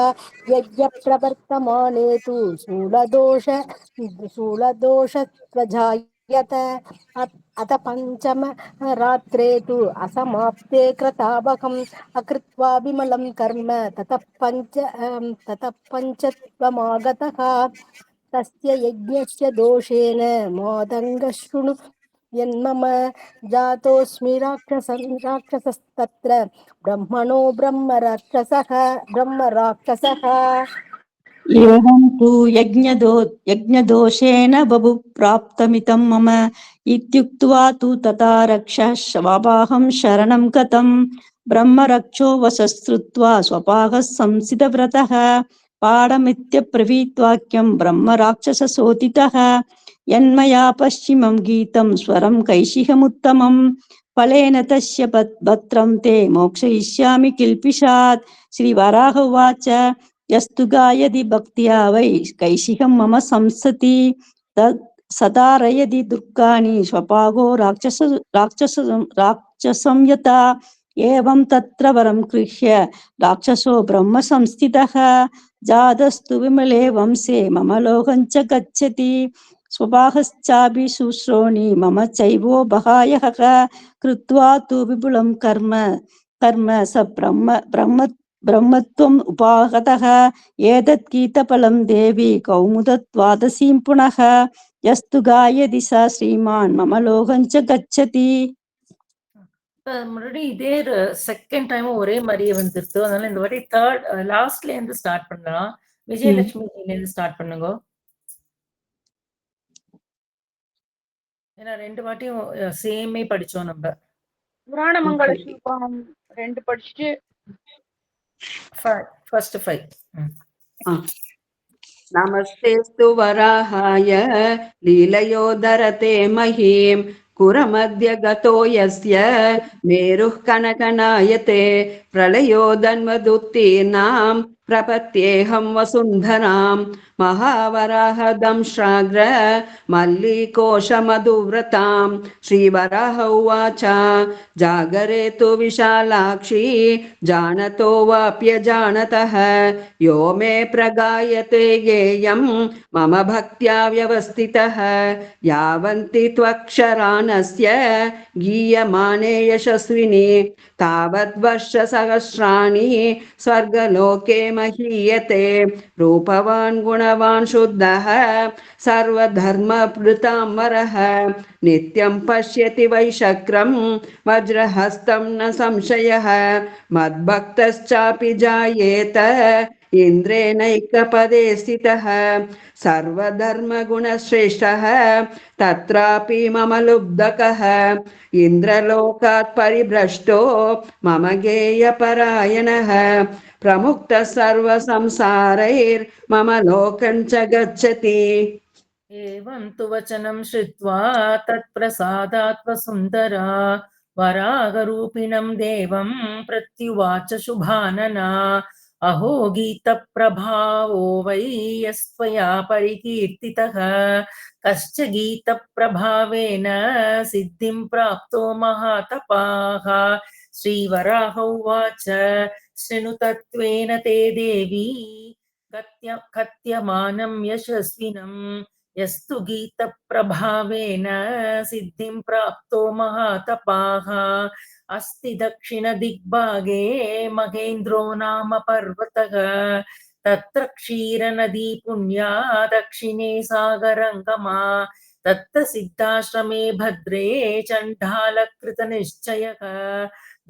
यज्ञप्रवर्तमाने तु शूलदोषत्वजायत अथ पञ्चम रात्रे तु असमाप्ते कृतावकम् अकृत्वा विमलं कर्म ततः पञ्चत्वमागतः तस्य यज्ञस्य दोषेण मोदङ्गः शृणु यन्मम जातोऽस्मि राक्षसस्तत्र ब्रह्मणो ब्रह्मराक्षसः एवं तु यज्ञदोषेण बभु प्राप्तमिदं मम इत्युक्त्वा तु तथा रक्षः स्वपाकं शरणं गतं ब्रह्मरक्षो वशश्रुत्वा स्वपाकः संसितव्रतः पाडमित्यब्रवीद्वाक्यं ब्रह्मराक्षससोदितः यन्मया पश्चिमं गीतं स्वरं कैशिहमुत्तमं फलेन तस्य भद्रं ते मोक्षयिष्यामि किल्पिषात् श्रीवराह उवाच यस्तु गायति भक्त्या वै कैशिकं मम संसति तत् सदारयति दुर्गाणि स्वपाको राक्षसं यथा एवं तत्र वरं गृह्य राक्षसो ब्रह्म संस्थितः जातस्तु विमले वंशे मम लोकं च गच्छति स्वपाकश्चापि शुश्रोणि मम चैवो बहायः कृत्वा तु विपुलं कर्म स ब्रह्मत्वम् उपागतः एतत् गीतफलं देवी कौमुदत्वादशीं पुनः यस्तु गायति सा श्रीमान् मम लोकं च गच्छति. முன்னாடி இதே செகண்ட் டைமும் ஒரே மாதிரியே வந்துருது. அதனால இந்த வாட்டி தேர்ட் லாஸ்ட்ல இருந்து ஸ்டார்ட் பண்ணலாம். விஜயலட்சுமில இருந்து ஸ்டார்ட் பண்ணுங்க. ஏன்னா ரெண்டு வாட்டியும் சேமே படிச்சோம் நம்ம. புராண மங்கள ஸ்லோகம் 2 படிச்சுட்டு ஃபர்ஸ்ட் 5. नमस्तेस्तु वराहाय लीलयोदरते महीं कुरमद्य गतो यस्य मेरुः कनकनायते प्रलयोदन्वदुत्तीर्णां प्रपत्त्येऽहं वसुन्धरां महावराहदंश्राग्र मल्लीकोशमधुव्रतां श्रीवराह उवाच जागरे तु विशालाक्षी जानतो वाप्यजानतः यो मे प्रगायते गेयं मम भक्त्या व्यवस्थितः यावन्ति त्वक्षरानस्य गीयमाने यशस्विनी तावद्वर्षसहस्राणि स्वर्गलोके महीयते रूपवान् गुणवान् शुद्धः सर्वधर्मभृताम्बरः नित्यं पश्यति वैशक्रं वज्रहस्तं न संशयः मद्भक्तश्चापि जायेत इन्द्रेणैकपदे स्थितः सर्वधर्मगुणश्रेष्ठः तत्रापि मम लुब्धकः इन्द्रलोकात् परिभ्रष्टो मम गेयपरायणः प्रमुक्तः सर्वसंसारैर्मम लोकं च गच्छति। एवं तु वचनं श्रुत्वा तत्प्रसादात् वसुन्धरा वरागरूपिणं देवं प्रत्युवाच शुभानना अहो गीतप्रभावो वै यस्त्वया परिकीर्तितः कश्च गीतप्रभावेन सिद्धिं प्राप्तो महातपाः श्रीवराह उवाच शृणु तत्त्वेन ते देवी कथ्यमानं यशस्विनं यस्तु गीतप्रभावेन सिद्धिं प्राप्तो महातपाः अस्ति दक्षिणदिग्भागे महेन्द्रो नाम पर्वतः तत्र क्षीरनदी पुण्या दक्षिणे सागरङ्गमा तत्र सिद्धाश्रमे भद्रे चण्डालकृतनिश्चयः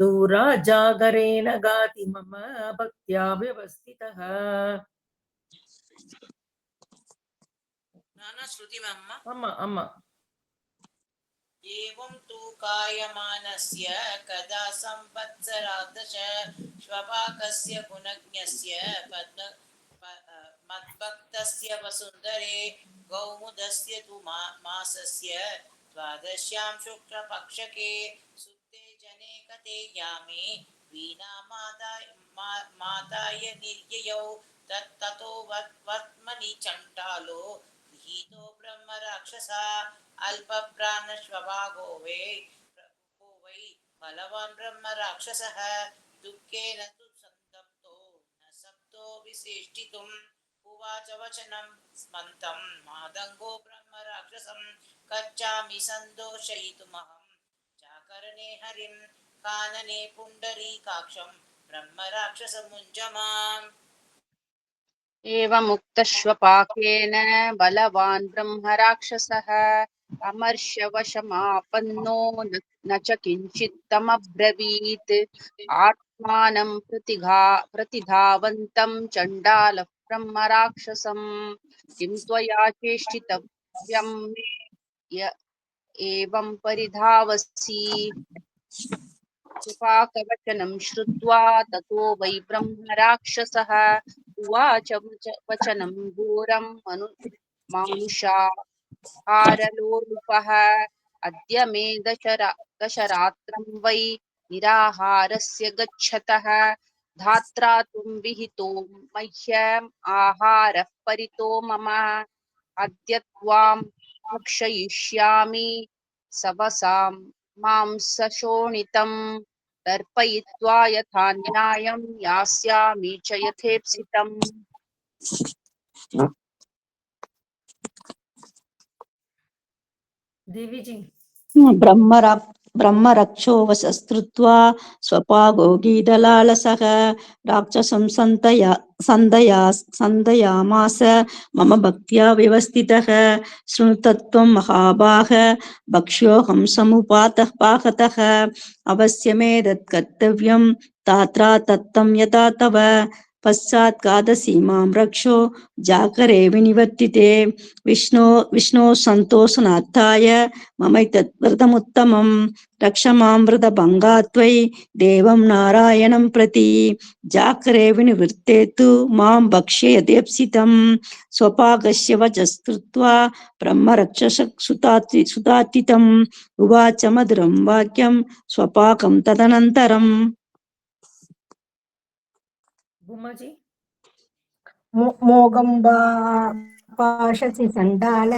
दूरा जागरेण गाति मम भक्त्या व्यवस्थितः। नाना श्रुतिमम्मा अम्मा एवं तु कायमानस्य कदा संवत्सरादश श्वपाकस्य गुणज्ञस्य मद्भक्तस्य वसुन्धरे गौमुदस्य तु मासस्य द्वादश्यां शुक्लपक्षके सुप्ते जने कते यामे वीणा माताय निर्ययौ ततो वर्त्मनि चण्डालो गृहीतो ब्रह्म राक्षसा अल्पप्राणश्वभागो वै बलवान् ब्रह्म राक्षसः दुःखेन तु सन्तप्तो न सप्तो विशेष्टितुम् उवाच वचनं स्मन्तं मादङ्गो ब्रह्म राक्षसं गच्छामि सन्दोषयितुमहं जाकरणे हरिं कानने पुण्डरीकाक्षं ब्रह्म राक्षसमुञ्जमाम्। एवमुक्तश्वपाकेन बलवान् ब्रह्मराक्षसः अमर्षवशमापन्नो न च किञ्चित्तमब्रवीत् आत्मानं प्रतिधावन्तं चण्डालः ब्रह्मराक्षसं किं त्वया चेष्टितव्यं मे एवं परिधावसि कृपाकवचनं श्रुत्वा ततो वै ब्रह्मराक्षसः उवाच वचनं घोरं मानुषाहारलोलुपः अद्य मे दशरात्रं वै निराहारस्य गच्छतः धात्रा त्वं विहितो मह्यम् आहारः परितो मम अद्य त्वां भक्षयिष्यामि सवसां मांसशोणितं तर्पयित्वा यथा न्यायं यास्यामि च यथेप्सितम्। देवी जी ब्रह्मरक्षो वशस्तृत्वा स्वपागो गीतलालसः राक्षसं सन्दयामास मम भक्त्या व्यवस्थितः शृणु तत्त्वं महाबाह भक्ष्योऽहं समुपाहतः अवश्यमेतत् कर्तव्यं तात्रा तत्तं यथा तव पश्चात् कादसी मां रक्षो जाकरे विनिवर्तिते विष्णो सन्तोषनार्थाय ममैतत् व्रतमुत्तमं रक्ष मां व्रतभङ्गात्वै देवं नारायणं प्रति जाकरे विनिवृत्ते तु मां भक्ष्य यथेप्सितं स्वपाकस्य वचस्तृत्वा ब्रह्मरक्षसुतार्तितम् उवाच मधुरं वाक्यं स्वपाकं तदनन्तरम्। Bhumaji. मोगं वा पाशसि सण्डाल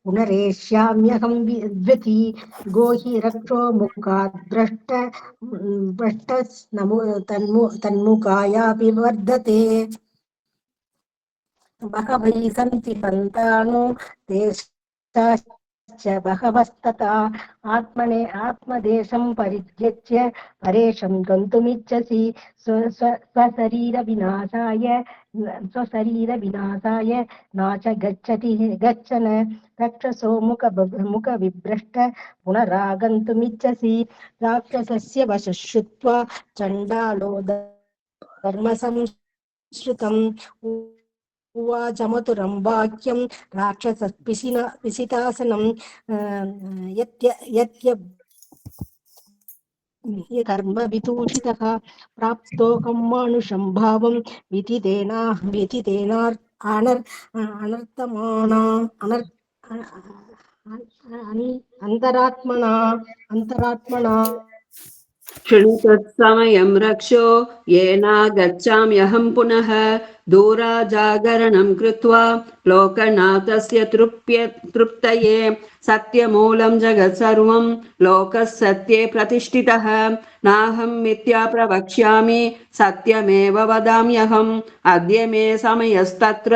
पुनरेष्याम्यहं द्विती गोहि रक्षो मुखात् भ्रष्टस्नमो तन्मुखायापि वर्धते बहवै सन्ति पन्तानो देशाश्च बहवस्तथा आत्मदेशं परित्यज्य परेशं गन्तुमिच्छसि स्वशरीरविनाशाय नाच गच्छन रक्षसो मुखविभ्रष्ट पुनरागन्तुमिच्छसि राक्षसस्य वशः श्रुत्वा चण्डालो धर्मसंश्रुतम् उवाच मधुरं वाक्यं राक्षसपिशितासनं कर्मविदूषितः प्राप्तोऽहं मानुषं भावं अंतरात्मना शृणु तत्समयं रक्षो येनागच्छाम्यहं पुनः दूराजागरणं कृत्वा लोकनाथस्य तृप्तये सत्यमूलं जगत्सर्वं लोकः सत्ये प्रतिष्ठितः नाहं मिथ्या प्रवक्ष्यामि सत्यमेव वदाम्यहम् अद्य मे समयस्तत्र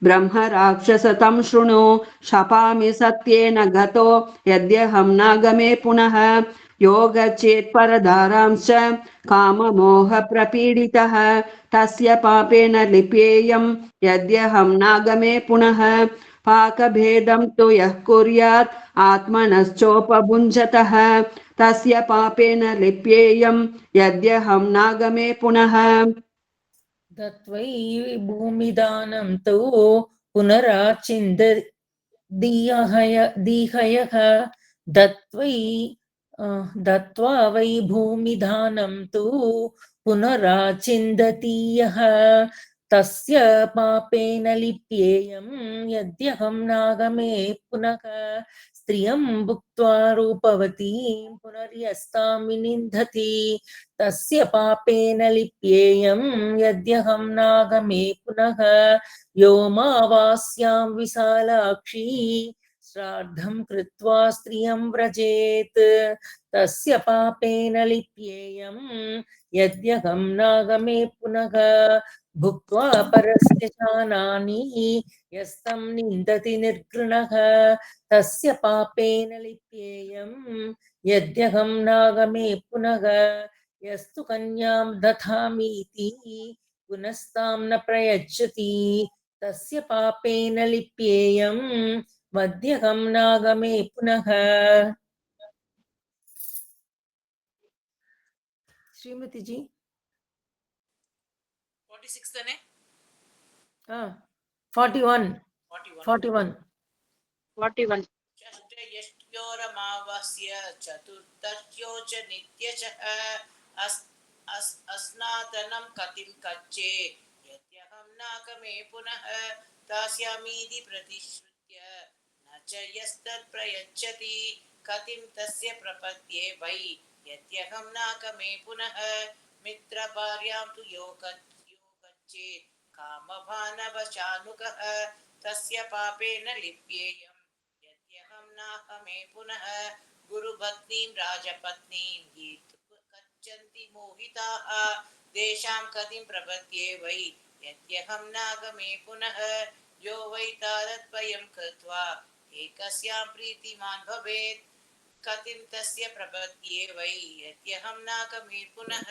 ब्रह्म राक्षसतं शृणु शपामि सत्येन गतो यद्यहं नागमे पुनः योगचेत्परधारांश्च काममोहप्रपीडितः तस्य पापेन लिप्येयं यद्यहं नागमे पुनः पाकभेदं तु यः कुर्यात् आत्मनश्चोपभुञ्जतः तस्य पापेन लिप्येयं यद्यहं नागमे पुनः दत्वै भूमिदानं तु पुनराचिन्ददीहयः दत्वा वै भूमिदानं तु पुनराचिन्दतीयः तस्य पापेन लिप्येयं यद्यहं नागमे पुनः स्त्रियं भुक्त्वा रूपवतीं पुनर्यस्तां विनिन्दति तस्य पापेन लिप्येयं यद्यहं नागमे पुनः योमावास्यां विशालाक्षी श्राद्धं कृत्वा स्त्रियं व्रजेत् तस्य पापेन लिप्येयं यद्यहं नागमे पुनः भुक्त्वा परस्य शानानि यस्तं निन्दति निर्घृणः तस्य पापेन लिप्येयं यद्यहं नागमे पुनः यस्तु कन्यां दधामीति पुनस्तां न प्रयच्छति तस्य पापेन लिप्येयं मध्यहं नागमे पुनः। श्रीमती जी 46 ताने 41 षष्ठयष्ट्योरमावास्य चतुर्थ्यो च नित्यशः अस्नातनं कतिं कच्चे यद्यहं नागमे पुनः दास्यामीति प्रतिश्रुत्य न च यस्तत् प्रयच्छति कतिं तस्य प्रपद्ये वै यद्यहं नागमे पुनः मित्रभार्यां तु यो गच्छेत् कामभानवशानुगः तस्य पापेन लिप्येयं यद्यहं नाहमे पुनः गुरुपत्नीं राजपत्नीं ये गच्छन्ति मोहिताः तेषां कतिं प्रपद्ये वै यद्यहं नागमे पुनः यो वै तारद्वयं कृत्वा एकस्यां प्रीतिमान् भवेत् कतिं तस्य प्रपद्ये वै यद्यहं नागमे पुनः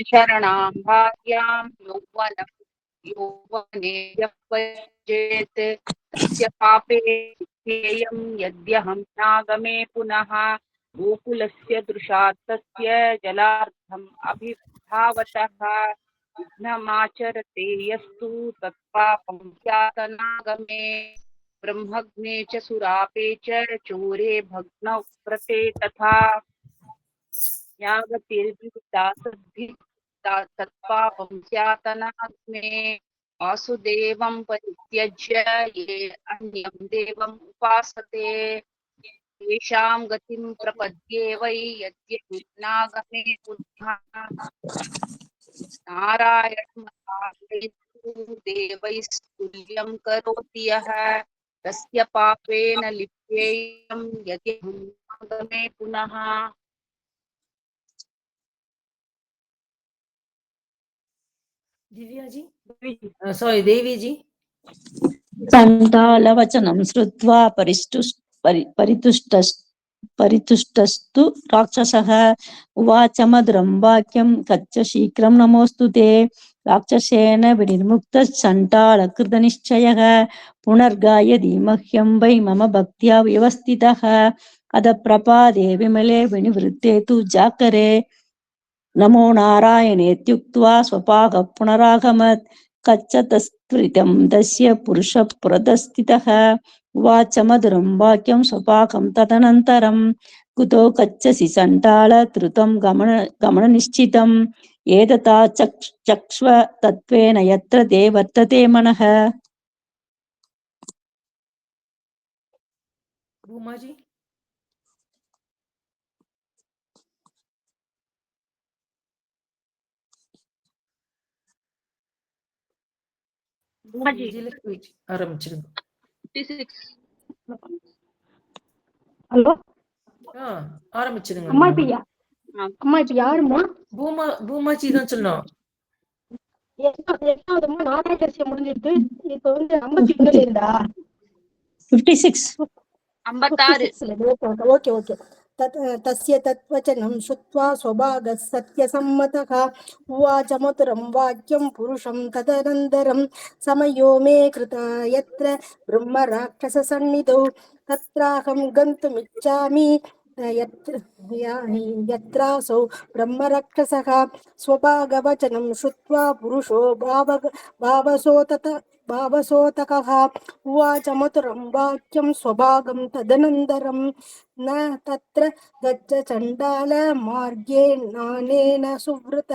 शरणां भार्यां यौवने यः पश्येत् तस्य पापे लिप्येयं यद्यहं नागमे पुनः गोकुलस्य दृशात् तस्य जलार्थम् अभिधावतः विघ्नमाचरते यस्तु तत्पापं स्यात्नागमे ब्रह्मग्ने च सुरापे च चोरे भग्नव्रते तथा यावतीर्विहिता सद्भिता तत्पापं स्यात्नाग्ने वासुदेवं परित्यज्य ये अन्यं देवम् उपासते येषां गतिं प्रपद्ये वै यद्यनागमे पुनः नारायणमहादेवो देवैस्तुल्यं करोति यः तस्य पापेन लिप्येयं यदि नागमे पुनः. दिव्या जी, sorry, देवी जी. चण्डालवचनं श्रुत्वा परितुष्टस्तु राक्षसः उवाच मधुरं वाक्यं गच्छ शीघ्रं नमोऽस्तु ते. राक्षसेन विनिर्मुक्तः चण्डालकृतनिश्चयः पुनर्गायति मह्यं वै मम भक्त्या व्यवस्थितः. अधप्रपादे विमले विनिवृत्ते तु जाकरे नमो नारायणेत्युक्त्वा स्वपाकः पुनरागमत्. कच्चतस्त्वरितं तस्य पुरुषः पुरतस्थितः उवाच मधुरं वाक्यं स्वपाकं तदनन्तरं कुतो गच्छसि चण्डाल द्रुतं गमननिश्चितम् एतथा चक्ष्व तत्त्वेन यत्र ते वर्तते मनः. उमा जी. விஜயலட்சுமி ஆரம்பிச்சிருங்க. 56. ஹலோ ஆரம்பிச்சிருங்க. அம்மா இப்ப அம்மா இப்ப யாருமா? பூமாஜி தான் சொல்லணும். எட்டாவதுமா நாராயணசியம் முடிஞ்சிருக்கு. இப்ப வந்து 51 இருந்தா 56 56. Okay okay. तस्य तत्वचनं श्रुत्वा स्वभागः सत्यसम्मतः उवाच मधुरं वाक्यं पुरुषं तदनन्तरं समयो मे कृता यत्र ब्रह्मराक्षससन्निधौ तत्राहं गन्तुमिच्छामि यत्रासौ ब्रह्मराक्षसः. स्वभागवचनं श्रुत्वा पुरुषो भावसोतकः उवाच मधुरं वाक्यं स्वभागं तदनन्तरं न तत्र गच्छ चण्डाल मार्गे नानेन सुवृत.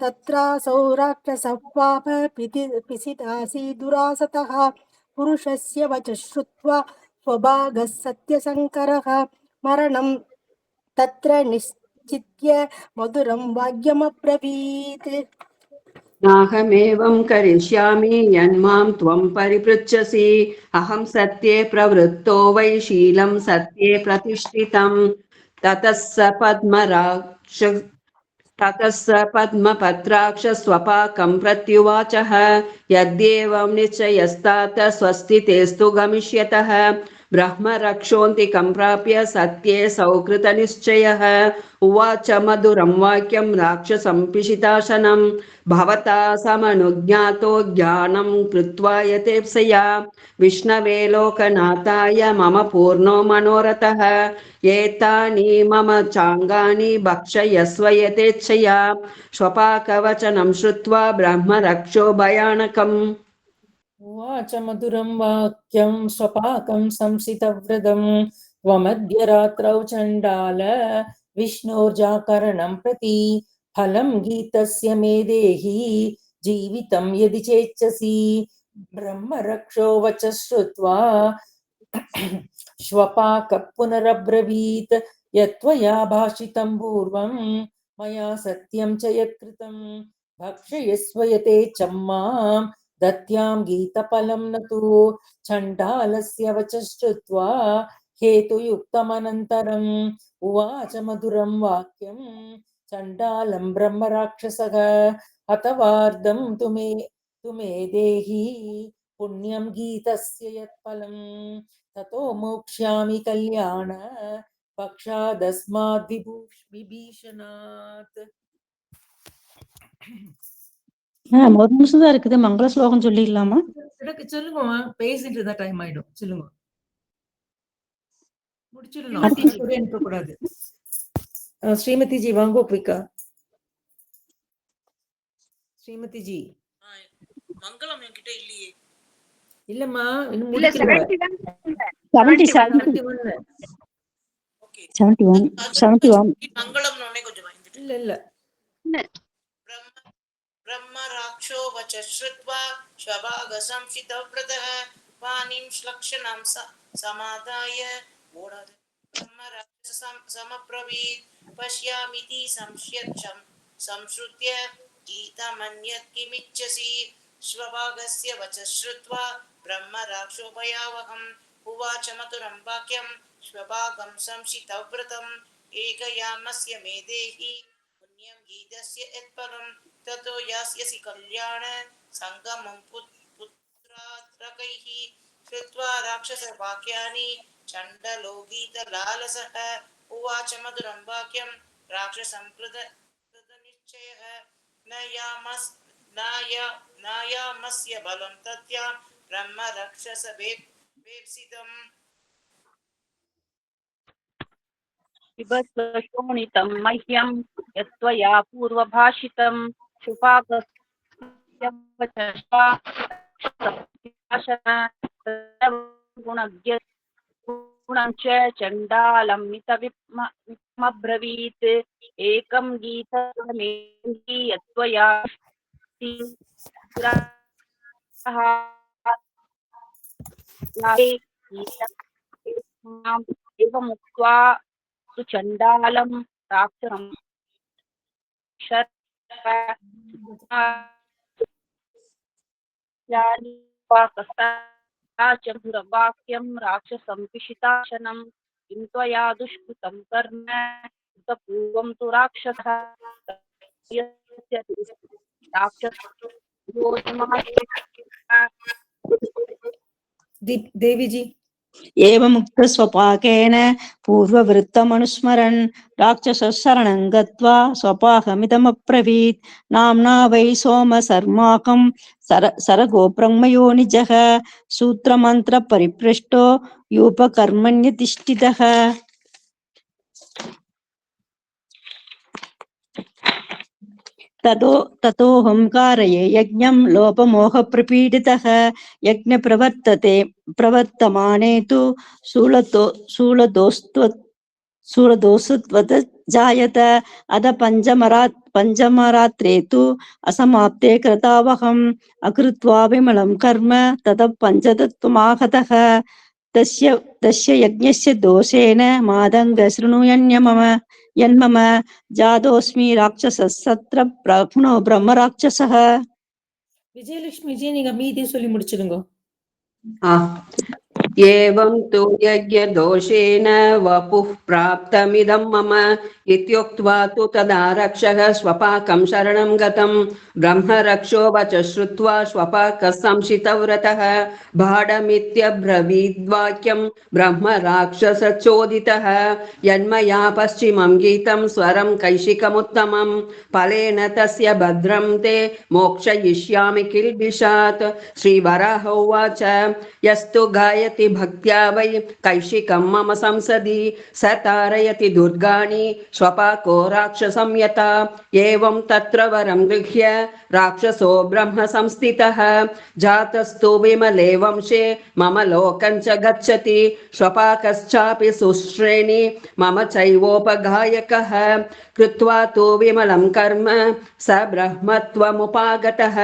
तत्रासौ राक्षसः पाप पिसितासि दुरासतः. पुरुषस्य वचः श्रुत्वा स्वभागः सत्यशङ्करः मरणं तत्र निश्चित्य मधुरं वाक्यमब्रवीत्. नाहमेवं करिष्यामि यन्मां त्वं परिपृच्छसि अहं सत्ये प्रवृत्तो वै शीलं सत्ये प्रतिष्ठितं. ततः स पद्मपत्राक्ष स्वपाकं प्रत्युवाचः यद्येवं निश्चयस्तात स्वस्ति तेस्तु गमिष्यतः. ब्रह्मरक्षोऽन्तिकं प्राप्य सत्ये सौकृतनिश्चयः उवाच मधुरं वाक्यं राक्षसं पिशिताशनं भवता समनुज्ञातो ज्ञानं कृत्वा यतेप्सया विष्णवे लोकनाथाय मम पूर्णो मनोरथः. एतानि मम चाङ्गानि भक्षयस्व यथेच्छया. स्वपाकवचनं श्रुत्वा ब्रह्मरक्षो भयानकम्. उवाच मधुरं वाक्यं स्वपाकं संसितव्रतं त्वमद्य रात्रौ चण्डाल विष्णोर्जाकरणं प्रति फलं गीतस्य मे देहि जीवितं यदि चेच्छसि. ब्रह्मरक्षो वचः श्रुत्वा श्वपाकः पुनरब्रवीत् यत्त्वया भाषितं पूर्वं मया सत्यं च यत्कृतं भक्षयस्व यथेच्छं मां दत्यां गीतफलं न तु. चण्डालस्य वचः श्रुत्वा हेतुयुक्तमनन्तरम् उवाच मधुरं वाक्यं चण्डालं ब्रह्मराक्षसः हतवार्धं तु मे देहि पुण्यं गीतस्य यत्फलं ततो मोक्ष्यामि कल्याण पक्षादस्माद् विभीषणात्. ஒரு நிமிஷம் தான் இருக்குது. மங்கள ஸ்லோகம் சொல்லிடலாமா? சொல்லுங்க, பேசிட்டு இருந்தா டைம் ஆயிடும். சொல்லுங்க, முடிச்சிடலாம். கூடாது. ஸ்ரீமதி ஜி வாங்க குயிக்கா. ஸ்ரீமதி ஜி மங்களம் என்கிட்ட இல்லையே. இல்லம்மா, இன்னும் இல்ல, முடிக்கல. 71 மங்களம் கொஞ்சம் பயந்துட்டு. இல்ல ब्रह्मराक्षो वचः श्रुत्वा स्वभागसंशितव्रतः पाणिं श्लक्षणं समादाय ओढाद ब्रह्म राक्षस समब्रवीत् पश्यामिति संश्यच्छं संश्रुत्य गीतमन्यत् किमिच्छसि स्वभागस्य वचः श्रुत्वा ब्रह्म राक्षोभयावहम् उवाच मधुरं वाक्यं स्वभागं संशितव्रतम् एकयामस्य मे देहि पुण्यं गीतस्य यत्परं ततो यास्यसि कल्याण संगमं पुत्रात्रकैः श्रुत्वा राक्षसवाक्यानि चण्डलो गीतलालसः उवाच मधुरं वाक्यं राक्षसं कृतनिश्चयः नायामस्य बलं तत्यां ब्रह्म रक्षसभेप्सितम् पिबत्वशोणितं मह्यं यत्त्वया पूर्वभाषितं शुभागस्य गुणं च चण्डालं मितविमब्रवीत् एकं गीतमेहि यत्त्वया एवमुक्त्वा तु चण्डालं राक्षसं वाक्यं राक्षसं पिशिताशनं किं त्वया दुष्कृतं कर्म पूर्वं तु राक्षसः देवीजी एवमुक्त स्वपाकेन पूर्ववृत्तमनुस्मरन् राक्षसः शरणं गत्वा स्वपाकमिदमब्रवीत् नाम्ना वै सोमशर्माकं सरगो ब्रह्मयो निजः सूत्रमन्त्रपरिपृष्टो यूपकर्मण्यधिष्ठितः ततोऽहं कारये यज्ञं लोपमोहप्रपीडितः प्रवर्तमाने तु शूलदोषत्वत् जायत अध पञ्चमरात्रे तु असमाप्ते कृतावहम् अकृत्वा विमलं कर्म ततः पञ्चतत्त्वमाहतः तस्य यज्ञस्य दोषेण मादङ्ग यन्मम जातोऽस्मि राक्षसः सत्र ब्रह्मणो ब्रह्म राक्षसः. விஜயலட்சுமிஜி நீங்க மீதி சொல்லி முடிச்சிடுங்க. एवं तु यज्ञदोषेण वपुः प्राप्तमिदं मम इत्युक्त्वा तु तदा रक्षः स्वपाकं शरणं गतं ब्रह्मरक्षो वच श्रुत्वा स्वपाकः संशितव्रतः भाडमित्यब्रवीद्वाक्यं ब्रह्मराक्षसचोदितः यन्मया पश्चिमं गीतं स्वरं कैशिकमुत्तमं फलेन तस्य भद्रं ते मोक्षयिष्यामि किल्बिषात्. श्रीवराह उवाच यस्तु गायति भक्त्या वै कैशिकं मम संसदि स तारयति दुर्गाणि स्वपाको राक्षसं यथा. एवं तत्र वरं गृह्य राक्षसो ब्रह्म संस्थितः जातस्तु विमले वंशे मम लोकं च गच्छति स्वपाकश्चापि सुश्रेणी मम चैवोपगायकः कृत्वा तु विमलं कर्म स ब्रह्मत्वमुपागतः.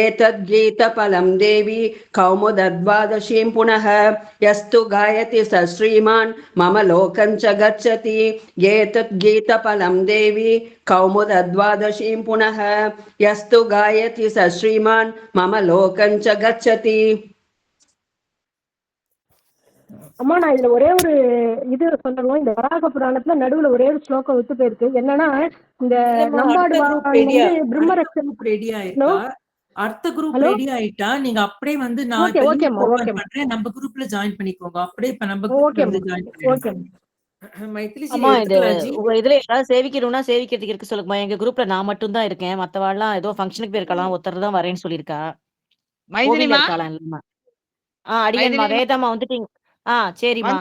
एतद्गीतफलं देवी कौमुदद्वादशीं पुनः यस्तु गायति स श्रीमान् मम लोकं च गच्छति. एतद्गीतफलं देवी कौमुदद्वादशीं पुनः यस्तु गायति स श्रीमान् मम लोकं च गच्छति. அம்மா நான் இதுல ஒரே ஒரு இது சொல்லணும். இந்த வராக புராணத்துல நடுவுல ஒரே ஒரு ஸ்லோகம் விட்டு போயிருக்கு. என்னன்னா இந்த நம்பாடு பிரம்மரக்ஷன் ரெடி ஆயிட்டா அடுத்த குரூப் ரெடி ஆயிட்டா நீங்க அப்படியே வந்து நான் பண்றேன் நம்ம குரூப்ல ஜாயின் பண்ணிக்கோங்க. அப்படியே இப்ப நம்ம குரூப்ல வந்து ஜாயின் பண்ணிக்கோங்க. அம்மா இது உங்க இதுல ஏதாவது சேவிக்கணும்னா சேவிக்கிறதுக்கு இருக்கு சொல்லுங்கம்மா. எங்க குரூப்ல நான் மட்டும் தான் இருக்கேன். மத்தவாள்லாம் ஏதோ ஃபங்க்ஷனுக்கு போயிருக்கலாம். ஒருத்தர் தான் வரேன்னு சொல்லியிருக்கா. மைதிலிமா இருக்காளாம்மா. அடியன்மா வேதம்மா வந்துட்டீங்க. சரிம்மா.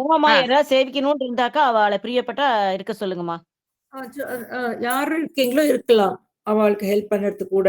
உமாமா ஏதாவது சேவிக்கணும்னு இருந்தாக்கா அவளை பிரியப்பட்டா இருக்க சொல்லுங்கம்மா. யாரு இருக்கீங்களோ இருக்கலாம் அவளுக்கு ஹெல்ப் பண்றதுக்கு கூட.